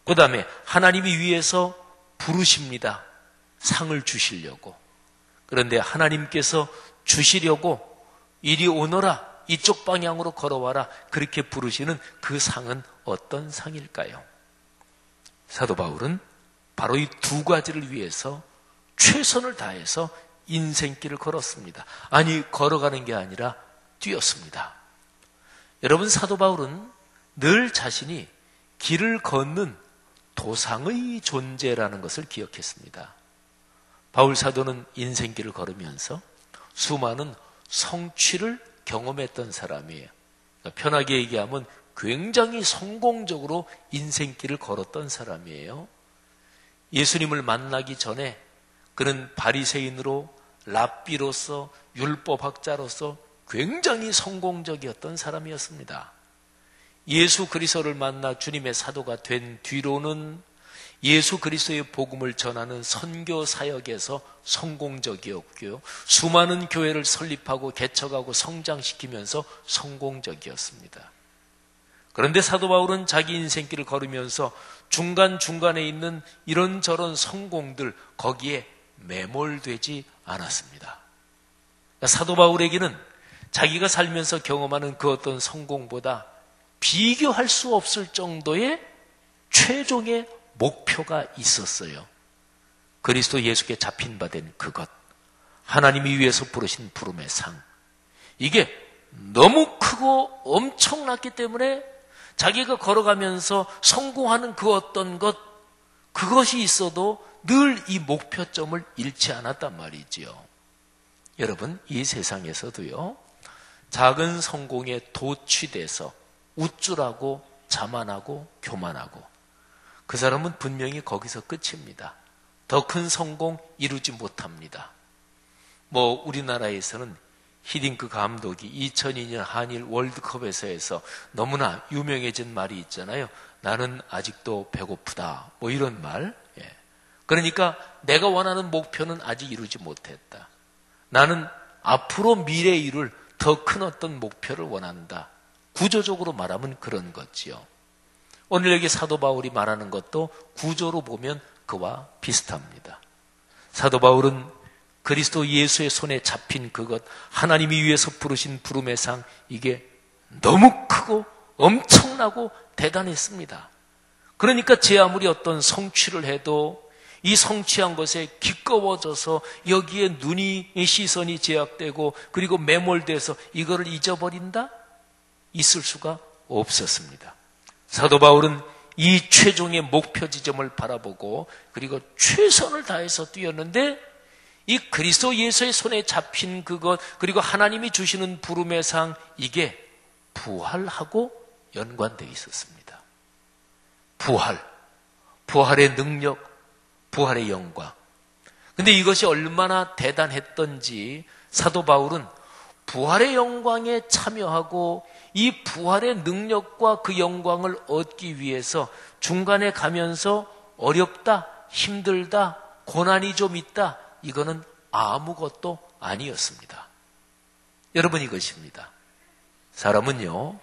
Speaker 2: 그 다음에 하나님이 위에서 부르십니다. 상을 주시려고. 그런데 하나님께서 주시려고 이리 오너라, 이쪽 방향으로 걸어와라, 그렇게 부르시는 그 상은 어떤 상일까요? 사도 바울은 바로 이 두 가지를 위해서 최선을 다해서 인생길을 걸었습니다. 아니, 걸어가는 게 아니라 뛰었습니다. 여러분, 사도 바울은 늘 자신이 길을 걷는 도상의 존재라는 것을 기억했습니다. 바울 사도는 인생길을 걸으면서 수많은 성취를 경험했던 사람이에요. 그러니까 편하게 얘기하면 굉장히 성공적으로 인생길을 걸었던 사람이에요. 예수님을 만나기 전에 그는 바리새인으로, 랍비로서, 율법학자로서 굉장히 성공적이었던 사람이었습니다. 예수 그리스도를 만나 주님의 사도가 된 뒤로는 예수 그리스도의 복음을 전하는 선교 사역에서 성공적이었고요. 수많은 교회를 설립하고 개척하고 성장시키면서 성공적이었습니다. 그런데 사도 바울은 자기 인생길을 걸으면서 중간중간에 있는 이런저런 성공들, 거기에 매몰되지 않았습니다. 사도 바울에게는 자기가 살면서 경험하는 그 어떤 성공보다 비교할 수 없을 정도의 최종의 목표가 있었어요. 그리스도 예수께 잡힌 바 된 그것, 하나님이 위에서 부르신 부름의 상, 이게 너무 크고 엄청났기 때문에 자기가 걸어가면서 성공하는 그 어떤 것, 그것이 있어도 늘 이 목표점을 잃지 않았단 말이지요. 여러분, 이 세상에서도요, 작은 성공에 도취돼서 우쭐하고 자만하고 교만하고, 그 사람은 분명히 거기서 끝입니다. 더 큰 성공 이루지 못합니다. 우리나라에서는 히딩크 감독이 2002년 한일 월드컵에서 해서 너무나 유명해진 말이 있잖아요. 나는 아직도 배고프다. 이런 말. 그러니까 내가 원하는 목표는 아직 이루지 못했다. 나는 앞으로 미래에 이룰 더 큰 어떤 목표를 원한다. 구조적으로 말하면 그런 거지요. 오늘 여기 사도 바울이 말하는 것도 구조로 보면 그와 비슷합니다. 사도 바울은 그리스도 예수의 손에 잡힌 그것, 하나님이 위해서 부르신 부름의 상, 이게 너무 크고 엄청나고 대단했습니다. 그러니까 제 아무리 어떤 성취를 해도 이 성취한 것에 기꺼워져서 여기에 시선이 제약되고 그리고 매몰돼서 이거를 잊어버린다? 있을 수가 없었습니다. 사도 바울은 이 최종의 목표 지점을 바라보고 그리고 최선을 다해서 뛰었는데 이 그리스도 예수의 손에 잡힌 그것, 그리고 하나님이 주시는 부름의 상, 이게 부활하고 연관되어 있었습니다. 부활의 능력, 부활의 영광. 근데 이것이 얼마나 대단했던지 사도 바울은 부활의 영광에 참여하고 이 부활의 능력과 그 영광을 얻기 위해서 중간에 가면서 어렵다, 힘들다, 고난이 좀 있다, 이거는 아무것도 아니었습니다. 여러분, 이것입니다. 사람은요,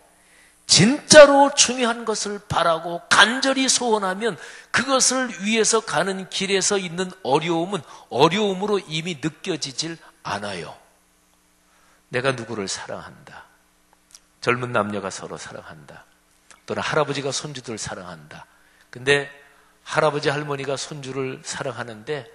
Speaker 2: 진짜로 중요한 것을 바라고 간절히 소원하면 그것을 위해서 가는 길에서 있는 어려움은 어려움으로 이미 느껴지질 않아요. 내가 누구를 사랑한다. 젊은 남녀가 서로 사랑한다. 또는 할아버지가 손주들 사랑한다. 근데 할아버지 할머니가 손주를 사랑하는데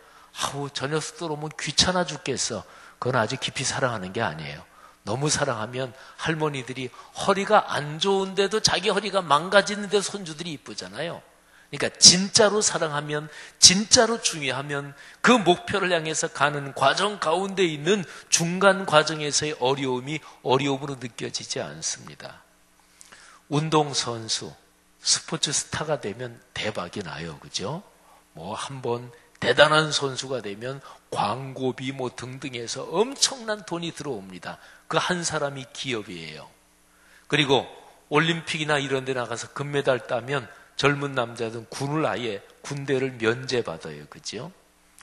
Speaker 2: 저 녀석들 오면 귀찮아 죽겠어. 그건 아주 깊이 사랑하는 게 아니에요. 너무 사랑하면 할머니들이 허리가 안 좋은데도 자기 허리가 망가지는데 손주들이 이쁘잖아요. 그러니까 진짜로 사랑하면, 진짜로 중요하면 그 목표를 향해서 가는 과정 가운데 있는 중간 과정에서의 어려움이 어려움으로 느껴지지 않습니다. 운동선수, 스포츠 스타가 되면 대박이 나요. 그죠? 한번 대단한 선수가 되면 광고비 등등해서 엄청난 돈이 들어옵니다. 그 한 사람이 기업이에요. 그리고 올림픽이나 이런 데 나가서 금메달 따면 젊은 남자들은 군대를 면제받아요. 그죠?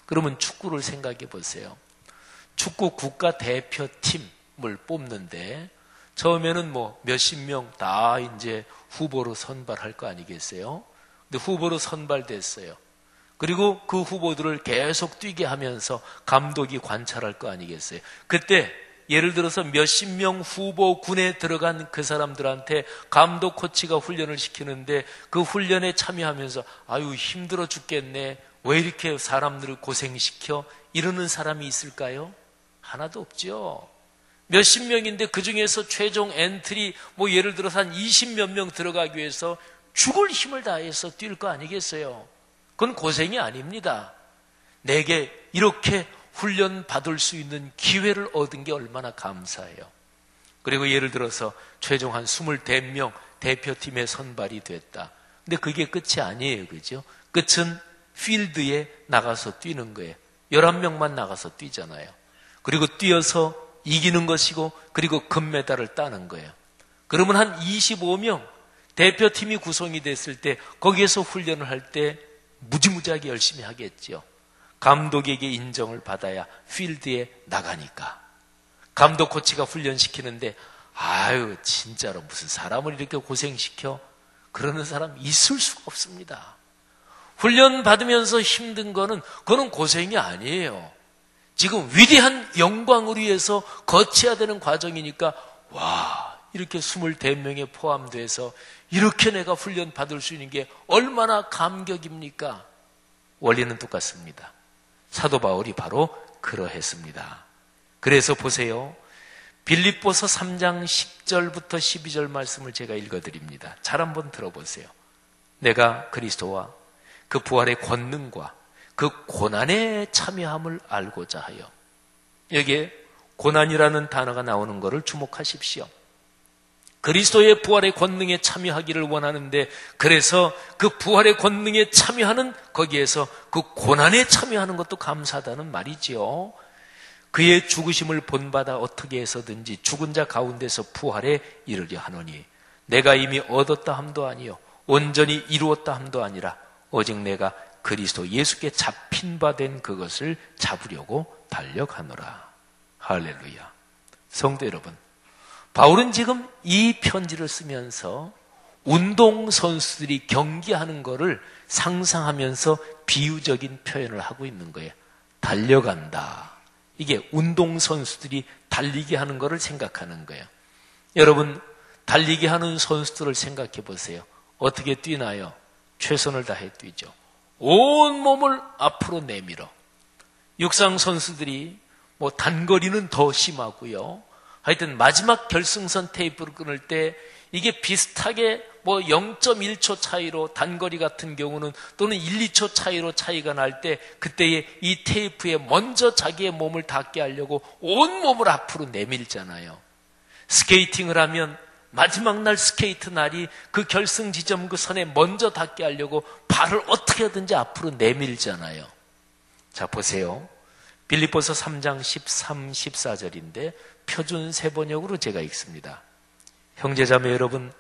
Speaker 2: 그러면 축구를 생각해 보세요. 축구 국가대표팀을 뽑는데 처음에는 몇십 명 다 이제 후보로 선발할 거 아니겠어요? 근데 후보로 선발됐어요. 그리고 그 후보들을 계속 뛰게 하면서 감독이 관찰할 거 아니겠어요? 그때 예를 들어서 몇십 명 후보군에 들어간 그 사람들한테 감독 코치가 훈련을 시키는데 그 훈련에 참여하면서 아유 힘들어 죽겠네. 왜 이렇게 사람들을 고생시켜? 이러는 사람이 있을까요? 하나도 없죠. 몇십 명인데 그 중에서 최종 엔트리 예를 들어서 한 20몇 명 들어가기 위해서 죽을 힘을 다해서 뛸 거 아니겠어요? 그건 고생이 아닙니다. 내게 이렇게 훈련 받을 수 있는 기회를 얻은 게 얼마나 감사해요. 그리고 예를 들어서 최종 한 25명 대표팀에 선발이 됐다. 근데 그게 끝이 아니에요. 그죠? 끝은 필드에 나가서 뛰는 거예요. 11명만 나가서 뛰잖아요. 그리고 뛰어서 이기는 것이고 그리고 금메달을 따는 거예요. 그러면 한 25명 대표팀이 구성이 됐을 때 거기에서 훈련을 할 때 무지무지하게 열심히 하겠죠. 감독에게 인정을 받아야 필드에 나가니까. 감독 코치가 훈련시키는데 아유 진짜로 무슨 사람을 이렇게 고생시켜? 그러는 사람 있을 수가 없습니다. 훈련 받으면서 힘든 거는 그건 고생이 아니에요. 지금 위대한 영광을 위해서 거쳐야 되는 과정이니까 와 이렇게 25명에 포함돼서 이렇게 내가 훈련 받을 수 있는 게 얼마나 감격입니까? 원리는 똑같습니다. 사도 바울이 바로 그러했습니다. 그래서 보세요. 빌립보서 3장 10절부터 12절 말씀을 제가 읽어드립니다. 잘 한번 들어보세요. 내가 그리스도와 그 부활의 권능과 그 고난에 참여함을 알고자 하여. 여기에 고난이라는 단어가 나오는 것을 주목하십시오. 그리스도의 부활의 권능에 참여하기를 원하는데, 그래서 그 부활의 권능에 참여하는 거기에서 그 고난에 참여하는 것도 감사하다는 말이지요. 그의 죽으심을 본받아 어떻게 해서든지 죽은 자 가운데서 부활에 이르려 하노니 내가 이미 얻었다 함도 아니요 온전히 이루었다 함도 아니라 오직 내가 그리스도 예수께 잡힌 바 된 그것을 잡으려고 달려가노라. 할렐루야. 성도 여러분, 바울은 지금 이 편지를 쓰면서 운동선수들이 경기하는 것을 상상하면서 비유적인 표현을 하고 있는 거예요. 달려간다. 이게 운동선수들이 달리기 하는 것을 생각하는 거예요. 여러분, 달리기 하는 선수들을 생각해 보세요. 어떻게 뛰나요? 최선을 다해 뛰죠. 온 몸을 앞으로 내밀어. 육상 선수들이 단거리는 더 심하고요. 하여튼 마지막 결승선 테이프를 끊을 때 이게 비슷하게 0.1초 차이로, 단거리 같은 경우는 또는 1, 2초 차이로 차이가 날 때 그때에 이 테이프에 먼저 자기의 몸을 닿게 하려고 온 몸을 앞으로 내밀잖아요. 스케이팅을 하면 마지막 날 스케이트 날이 그 결승 지점 그 선에 먼저 닿게 하려고 발을 어떻게 하든지 앞으로 내밀잖아요. 자, 보세요. 빌립보서 3장 13, 14절인데 표준 세번역으로 제가 읽습니다. 형제자매 여러분,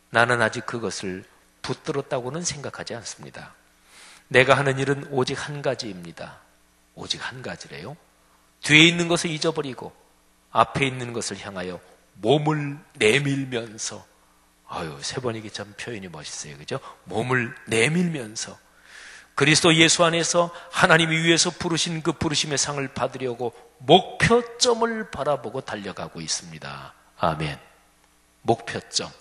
Speaker 2: 나는 아직 그것을 붙들었다고는 생각하지 않습니다. 내가 하는 일은 오직 한 가지입니다. 오직 한 가지래요. 뒤에 있는 것을 잊어버리고 앞에 있는 것을 향하여 몸을 내밀면서, 세 번이기 참 표현이 멋있어요. 그죠? 몸을 내밀면서 그리스도 예수 안에서 하나님이 위에서 부르신 그 부르심의 상을 받으려고 목표점을 바라보고 달려가고 있습니다. 아멘. 목표점.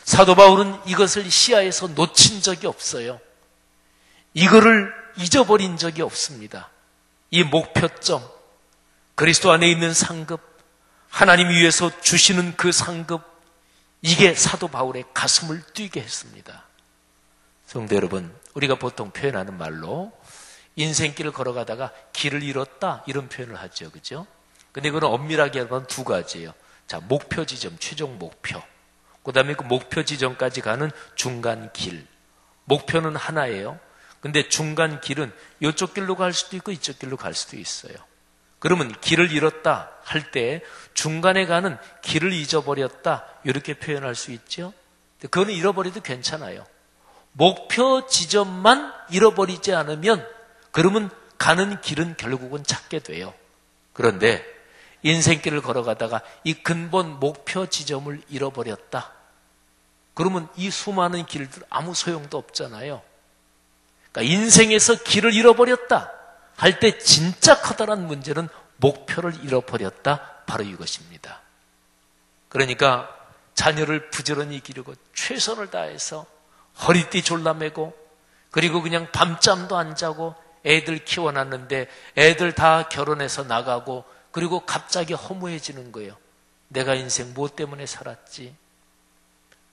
Speaker 2: 사도 바울은 이것을 시야에서 놓친 적이 없어요. 이거를 잊어버린 적이 없습니다. 이 목표점, 그리스도 안에 있는 상급, 하나님 위에서 주시는 그 상급, 이게 사도 바울의 가슴을 뛰게 했습니다. 성도 여러분, 우리가 보통 표현하는 말로 인생길을 걸어가다가 길을 잃었다, 이런 표현을 하죠. 그죠? 근데 그건 엄밀하게 하면 두 가지예요. 자, 목표 지점, 최종 목표. 그 다음에 그 목표 지점까지 가는 중간 길. 목표는 하나예요. 근데 중간 길은 이쪽 길로 갈 수도 있고 이쪽 길로 갈 수도 있어요. 그러면 길을 잃었다 할 때 중간에 가는 길을 잊어버렸다, 이렇게 표현할 수 있죠. 그거는 잃어버려도 괜찮아요. 목표 지점만 잃어버리지 않으면 그러면 가는 길은 결국은 찾게 돼요. 그런데 인생길을 걸어가다가 이 근본 목표 지점을 잃어버렸다. 그러면 이 수많은 길들 아무 소용도 없잖아요. 그러니까 인생에서 길을 잃어버렸다 할 때 진짜 커다란 문제는 목표를 잃어버렸다, 바로 이것입니다. 그러니까 자녀를 부지런히 기르고 최선을 다해서 허리띠 졸라매고, 그리고 그냥 밤잠도 안 자고 애들 키워놨는데 애들 다 결혼해서 나가고, 그리고 갑자기 허무해지는 거예요. 내가 인생 뭐 때문에 살았지?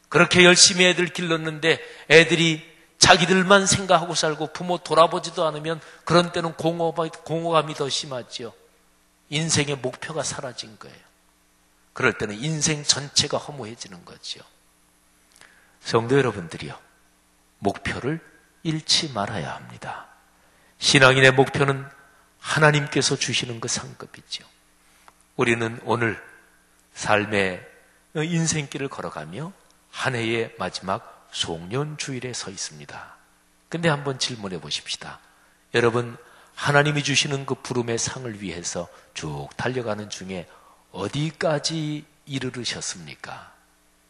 Speaker 2: 그렇게 열심히 애들 길렀는데 애들이 자기들만 생각하고 살고 부모 돌아보지도 않으면 그런 때는 공허감이 더 심하지요. 인생의 목표가 사라진 거예요. 그럴 때는 인생 전체가 허무해지는 거죠. 성도 여러분들이요, 목표를 잃지 말아야 합니다. 신앙인의 목표는 하나님께서 주시는 그 상급이죠. 우리는 오늘 삶의 인생길을 걸어가며 한 해의 마지막 송년주일에 서 있습니다. 근데 한번 질문해 보십시다. 여러분, 하나님이 주시는 그 부름의 상을 위해서 쭉 달려가는 중에 어디까지 이르르셨습니까?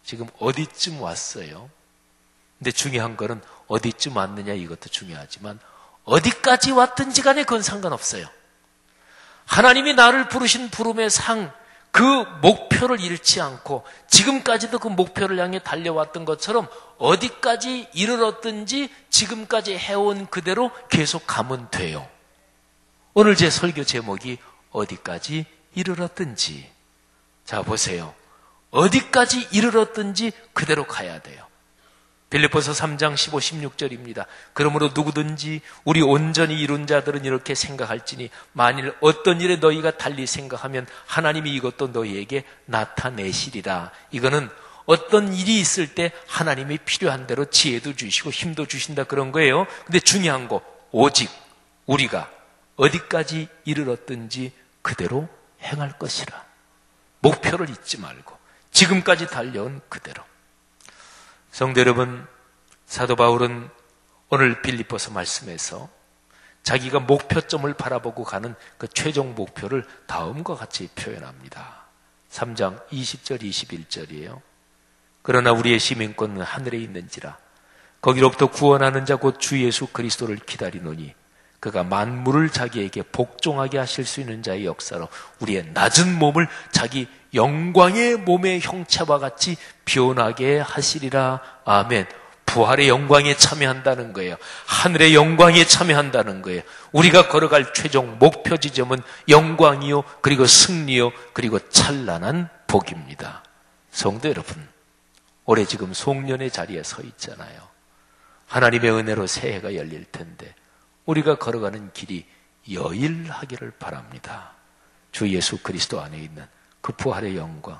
Speaker 2: 지금 어디쯤 왔어요? 근데 중요한 거는 어디쯤 왔느냐, 이것도 중요하지만 어디까지 왔든지 간에 그건 상관없어요. 하나님이 나를 부르신 부름의 상, 그 목표를 잃지 않고 지금까지도 그 목표를 향해 달려왔던 것처럼 어디까지 이르렀든지 지금까지 해온 그대로 계속 가면 돼요. 오늘 제 설교 제목이 어디까지 이르렀든지. 자, 보세요. 어디까지 이르렀든지 그대로 가야 돼요. 빌립보서 3장 15, 16절입니다. 그러므로 누구든지 우리 온전히 이룬 자들은 이렇게 생각할지니 만일 어떤 일에 너희가 달리 생각하면 하나님이 이것도 너희에게 나타내시리라. 이거는 어떤 일이 있을 때 하나님이 필요한 대로 지혜도 주시고 힘도 주신다 그런 거예요. 근데 중요한 거, 오직 우리가 어디까지 이르렀든지 그대로 행할 것이라. 목표를 잊지 말고 지금까지 달려온 그대로. 성도 여러분, 사도 바울은 오늘 빌립보서 말씀에서 자기가 목표점을 바라보고 가는 그 최종 목표를 다음과 같이 표현합니다. 3장 20절 21절이에요. 그러나 우리의 시민권은 하늘에 있는지라 거기로부터 구원하는 자 곧 주 예수 그리스도를 기다리노니 그가 만물을 자기에게 복종하게 하실 수 있는 자의 역사로 우리의 낮은 몸을 자기 영광의 몸의 형체와 같이 변하게 하시리라. 아멘. 부활의 영광에 참여한다는 거예요. 하늘의 영광에 참여한다는 거예요. 우리가 걸어갈 최종 목표 지점은 영광이요, 그리고 승리요, 그리고 찬란한 복입니다. 성도 여러분, 올해 지금 송년의 자리에 서 있잖아요. 하나님의 은혜로 새해가 열릴 텐데 우리가 걸어가는 길이 여일하기를 바랍니다. 주 예수 그리스도 안에 있는 그 부활의 영광,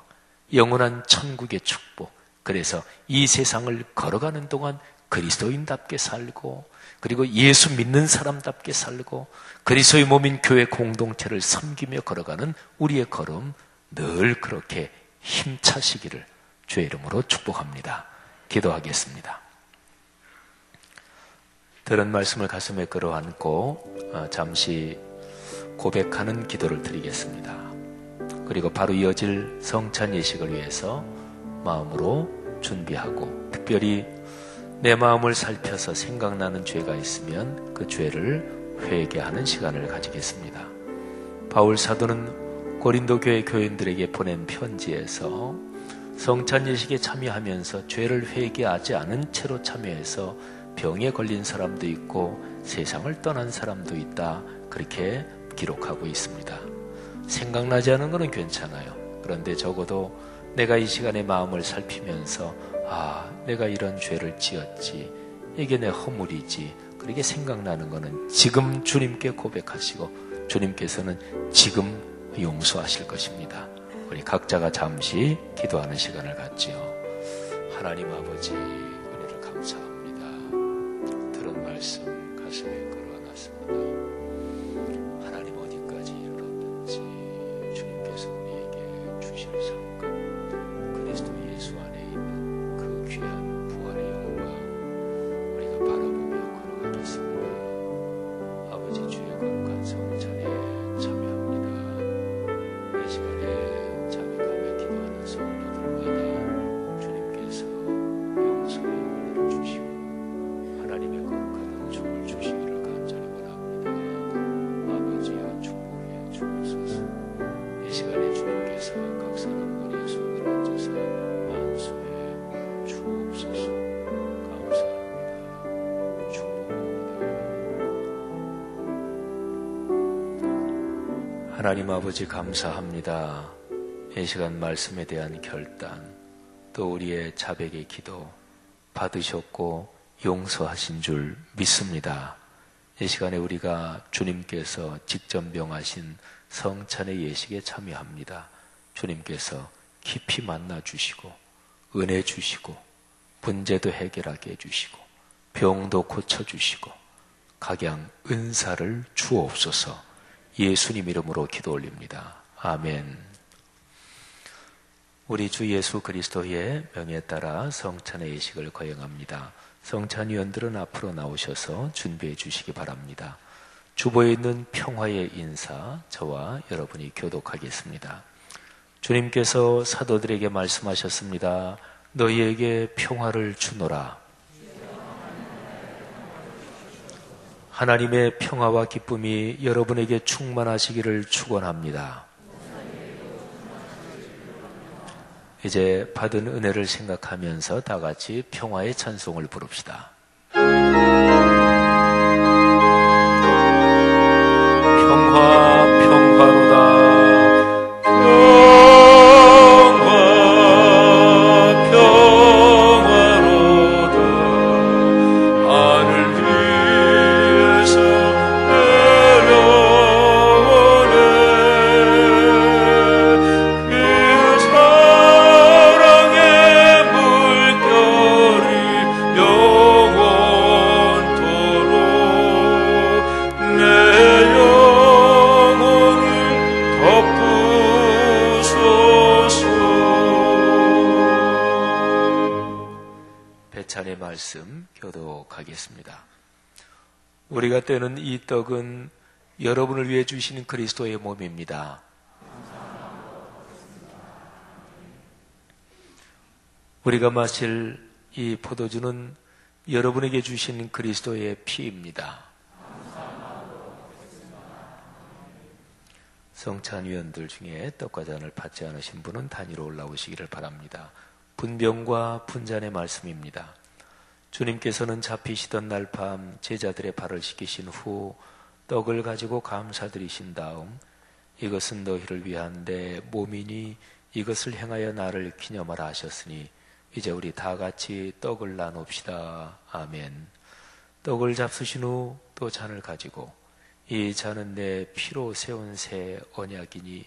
Speaker 2: 영원한 천국의 축복. 그래서 이 세상을 걸어가는 동안 그리스도인답게 살고, 그리고 예수 믿는 사람답게 살고, 그리스도의 몸인 교회 공동체를 섬기며 걸어가는 우리의 걸음 늘 그렇게 힘차시기를 주의 이름으로 축복합니다. 기도하겠습니다. 들은 말씀을 가슴에 끌어안고 잠시 고백하는 기도를 드리겠습니다. 그리고 바로 이어질 성찬 예식을 위해서 마음으로 준비하고, 특별히 내 마음을 살펴서 생각나는 죄가 있으면 그 죄를 회개하는 시간을 가지겠습니다. 바울 사도는 고린도 교회 교인들에게 보낸 편지에서 성찬 예식에 참여하면서 죄를 회개하지 않은 채로 참여해서 병에 걸린 사람도 있고 세상을 떠난 사람도 있다, 그렇게 기록하고 있습니다. 생각나지 않은 것은 괜찮아요. 그런데 적어도 내가 이 시간에 마음을 살피면서 내가 이런 죄를 지었지, 이게 내 허물이지, 그렇게 생각나는 것은 지금 주님께 고백하시고 주님께서는 지금 용서하실 것입니다. 우리 각자가 잠시 기도하는 시간을 갖지요. 하나님 아버지, 은혜를 감사합니다. 들은 말씀 가슴에 끌어안았습니다. 하나님 어디까지 이르렀는지 주님께서 우리에게 주실 상급 그리스도 예수 안에 있는 그 귀한 부활의 영광 우리가 바라보며 걸어가겠습니다. 아버지, 주의 거룩한 성찬에 참여합니다. 이 시간에 자백하며 기도하는 성도들마다 주님께서 용서의 은혜를 주시고 하나님의 거룩한 은총을 주시기를 간절히 원합니다. 아버지여, 축복해 주옵소서. 이 시간에 주님께서 각 사람 머리에 손을 얹어서 만수해 주옵소서. 감사합니다. 축복합니다. 하나님 아버지, 감사합니다. 이 시간 말씀에 대한 결단, 또 우리의 자백의 기도 받으셨고 용서하신 줄 믿습니다. 이 시간에 우리가 주님께서 직접 명하신 성찬의 예식에 참여합니다. 주님께서 깊이 만나 주시고 은혜 주시고 문제도 해결하게 해주시고 병도 고쳐주시고 각양 은사를 주옵소서. 예수님 이름으로 기도 올립니다. 아멘. 우리 주 예수 그리스도의 명에 따라 성찬의 예식을 거행합니다. 성찬위원들은 앞으로 나오셔서 준비해 주시기 바랍니다. 주보에 있는 평화의 인사, 저와 여러분이 교독하겠습니다. 주님께서 사도들에게 말씀하셨습니다. 너희에게 평화를 주노라. 하나님의 평화와 기쁨이 여러분에게 충만하시기를 축원합니다. 이제 받은 은혜를 생각하면서 다 같이 평화의 찬송을 부릅시다. 평화 평화로다. 하겠습니다. 우리가 떼는 이 떡은 여러분을 위해 주시는 그리스도의 몸입니다. 우리가 마실 이 포도주는 여러분에게 주신 그리스도의 피입니다. 성찬위원들 중에 떡과 잔을 받지 않으신 분은 단위로 올라오시기를 바랍니다. 분병과 분잔의 말씀입니다. 주님께서는 잡히시던 날 밤 제자들의 발을 씻기신 후 떡을 가지고 감사드리신 다음 이것은 너희를 위한 내 몸이니 이것을 행하여 나를 기념하라 하셨으니 이제 우리 다 같이 떡을 나눕시다. 아멘. 떡을 잡수신 후 또 잔을 가지고 이 잔은 내 피로 세운 새 언약이니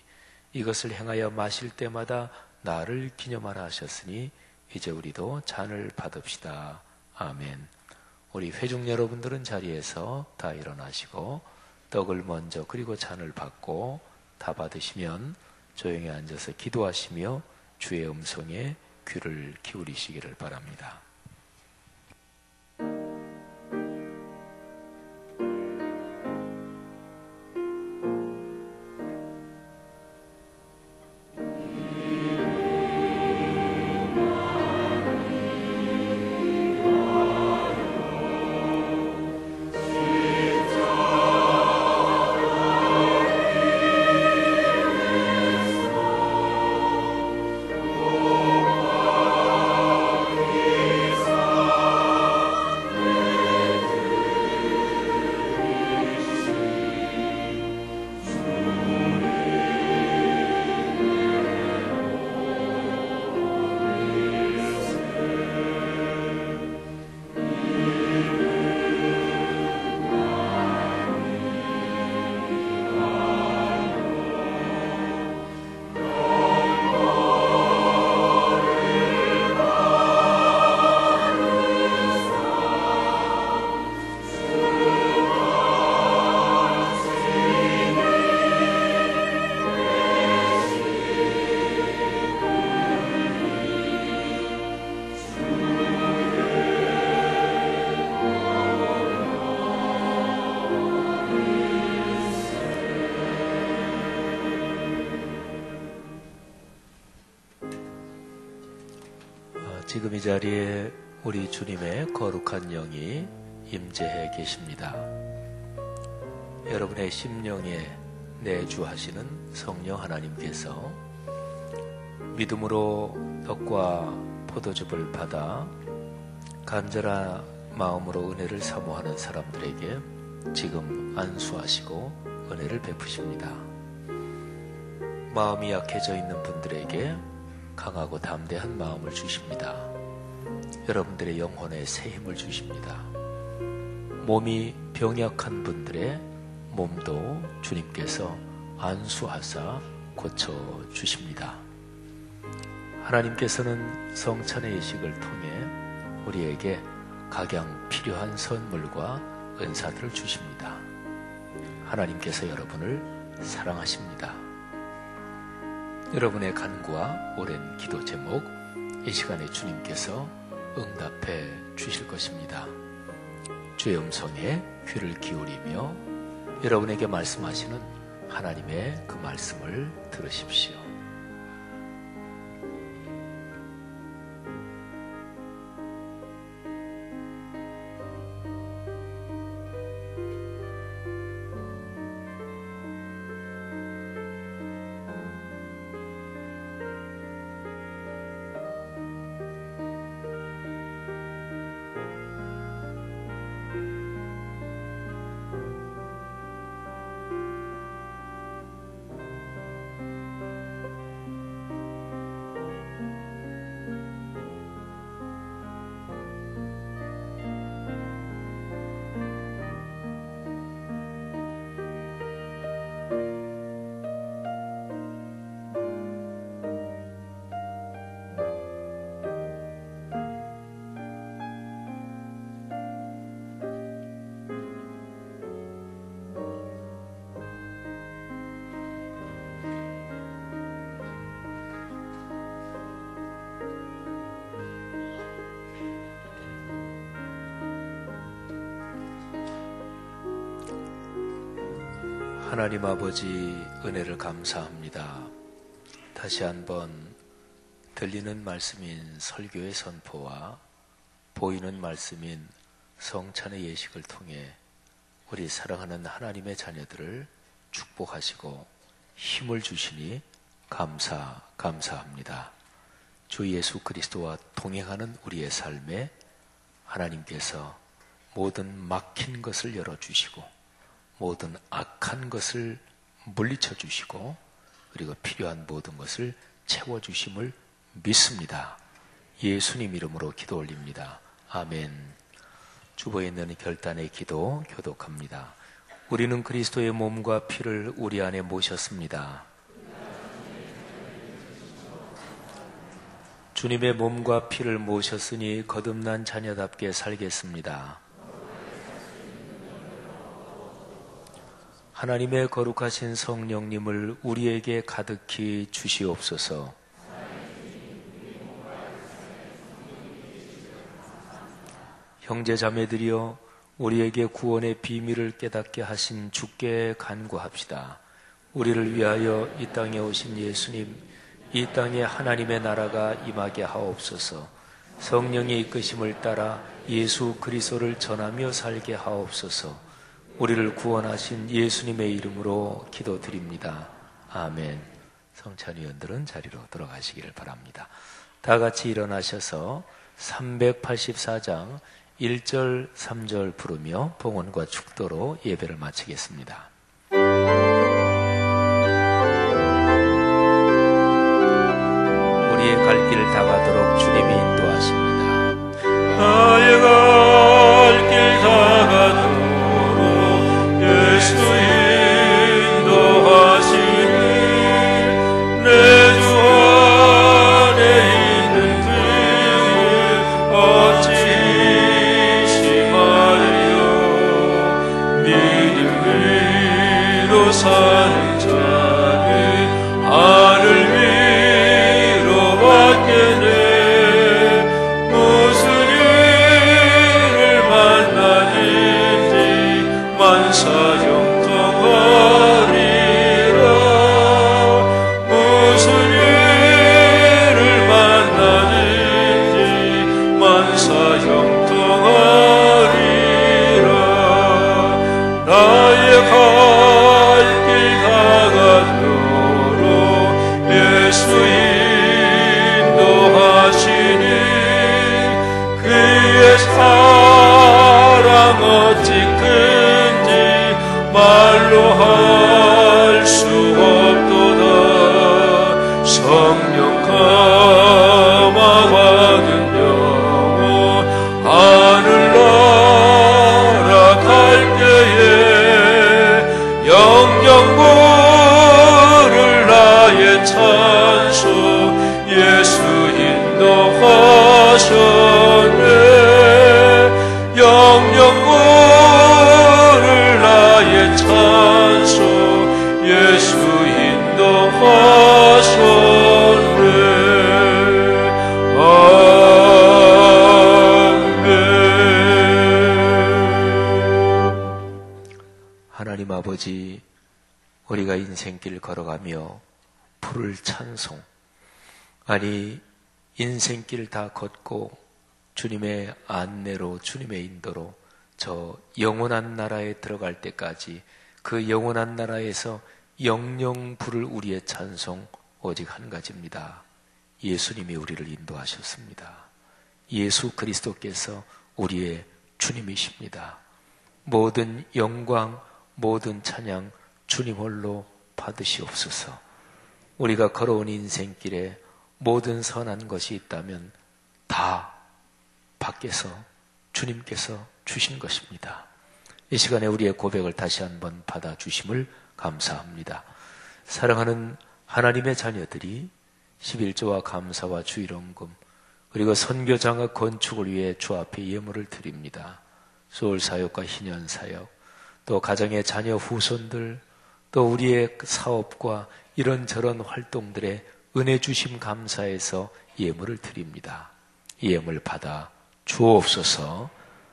Speaker 2: 이것을 행하여 마실 때마다 나를 기념하라 하셨으니 이제 우리도 잔을 받읍시다. 아멘. 우리 회중 여러분들은 자리에서 다 일어나시고 떡을 먼저 그리고 잔을 받고 다 받으시면 조용히 앉아서 기도하시며 주의 음성에 귀를 기울이시기를 바랍니다. 지금 이 자리에 우리 주님의 거룩한 영이 임재해 계십니다. 여러분의 심령에 내주하시는 성령 하나님께서 믿음으로 떡과 포도즙을 받아 간절한 마음으로 은혜를 사모하는 사람들에게 지금 안수하시고 은혜를 베푸십니다. 마음이 약해져 있는 분들에게 강하고 담대한 마음을 주십니다. 여러분들의 영혼에 새 힘을 주십니다. 몸이 병약한 분들의 몸도 주님께서 안수하사 고쳐주십니다. 하나님께서는 성찬의 예식을 통해 우리에게 각양 필요한 선물과 은사들을 주십니다. 하나님께서 여러분을 사랑하십니다. 여러분의 간구와 오랜 기도 제목, 이 시간에 주님께서 응답해 주실 것입니다. 주의 음성에 귀를 기울이며 여러분에게 말씀하시는 하나님의 그 말씀을 들으십시오. 하나님 아버지 은혜를 감사합니다. 다시 한번 들리는 말씀인 설교의 선포와 보이는 말씀인 성찬의 예식을 통해 우리 사랑하는 하나님의 자녀들을 축복하시고 힘을 주시니 감사합니다. 주 예수 그리스도와 동행하는 우리의 삶에 하나님께서 모든 막힌 것을 열어주시고 모든 악한 것을 물리쳐 주시고 그리고 필요한 모든 것을 채워주심을 믿습니다. 예수님 이름으로 기도 올립니다. 아멘. 주보에 있는 결단의 기도 교독합니다. 우리는 그리스도의 몸과 피를 우리 안에 모셨습니다. 주님의 몸과 피를 모셨으니 거듭난 자녀답게 살겠습니다. 하나님의 거룩하신 성령님을 우리에게 가득히 주시옵소서. 형제 자매들이여 우리에게 구원의 비밀을 깨닫게 하신 주께 간구합시다. 우리를 위하여 이 땅에 오신 예수님, 이 땅에 하나님의 나라가 임하게 하옵소서. 성령의 이끄심을 따라 예수 그리스도를 전하며 살게 하옵소서. 우리를 구원하신 예수님의 이름으로 기도드립니다. 아멘. 성찬위원들은 자리로 들어가시기를 바랍니다. 다 같이 일어나셔서 384장 1절 3절 부르며 봉헌과 축도로 예배를 마치겠습니다. 우리의 갈 길을 다 가도록 주님이 인도하십니다.
Speaker 4: 나의 갈 길 다 가도록 예수 인도하시니 내 주 안에 있는 그 어찌 심하리요. 믿음으로 사는 자는 하늘 위로 받겠네. 무슨 일을 만나든지 만사 영통하리라. 무슨 일을 만나든지 만사 영통하리라. 나의 갈 길 다 가도록 예수 인도하시니 그의 사랑 어찌 큰지 말로 할 수 없도다. 성령 감화받은 영혼 하늘나라 갈 때에 영영 부를 나의 찬송 예수 인도하셨네. 영영 부를 나의 찬송 예수 인도하셨네. 아멘.
Speaker 2: 하나님 아버지, 우리가 인생길 걸어가며 부를 찬송, 아니 인생길 다 걷고 주님의 안내로 주님의 인도로 저 영원한 나라에 들어갈 때까지 그 영원한 나라에서 영영 부를 우리의 찬송 오직 한 가지입니다. 예수님이 우리를 인도하셨습니다. 예수 그리스도께서 우리의 주님이십니다. 모든 영광, 모든 찬양 주님 홀로 받으시옵소서. 우리가 걸어온 인생길에 모든 선한 것이 있다면 다 밖에서 주님께서 주신 것입니다. 이 시간에 우리의 고백을 다시 한번 받아주심을 감사합니다. 사랑하는 하나님의 자녀들이 11조와 감사와 주일원금 그리고 선교장학 건축을 위해 주 앞에 예물을 드립니다. 소울사역과 희년사역, 또 가정의 자녀 후손들, 또 우리의 사업과 이런저런 활동들에 은혜 주심 감사해서 예물을 드립니다. 예물 받아 주옵소서.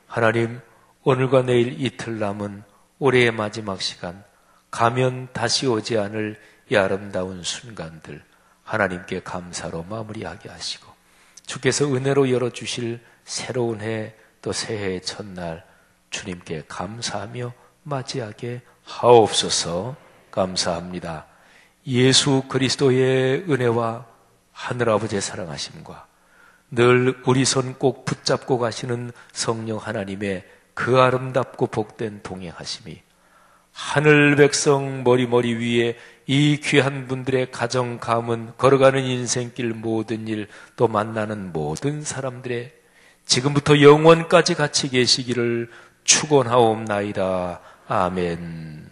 Speaker 2: 하나님, 오늘과 내일 이틀 남은 올해의 마지막 시간 가면 다시 오지 않을 이 아름다운 순간들 하나님께 감사로 마무리하게 하시고, 주께서 은혜로 열어주실 새로운 해, 또 새해의 첫날 주님께 감사하며 맞이하게 하옵소서. 감사합니다. 예수 그리스도의 은혜와 하늘아버지의 사랑하심과 늘 우리 손 꼭 붙잡고 가시는 성령 하나님의 그 아름답고 복된 동행하심이 하늘 백성 머리 위에 이 귀한 분들의 가정, 가문, 걸어가는 인생길 모든 일, 또 만나는 모든 사람들의 지금부터 영원까지 같이 계시기를 축원하옵나이다. 아멘.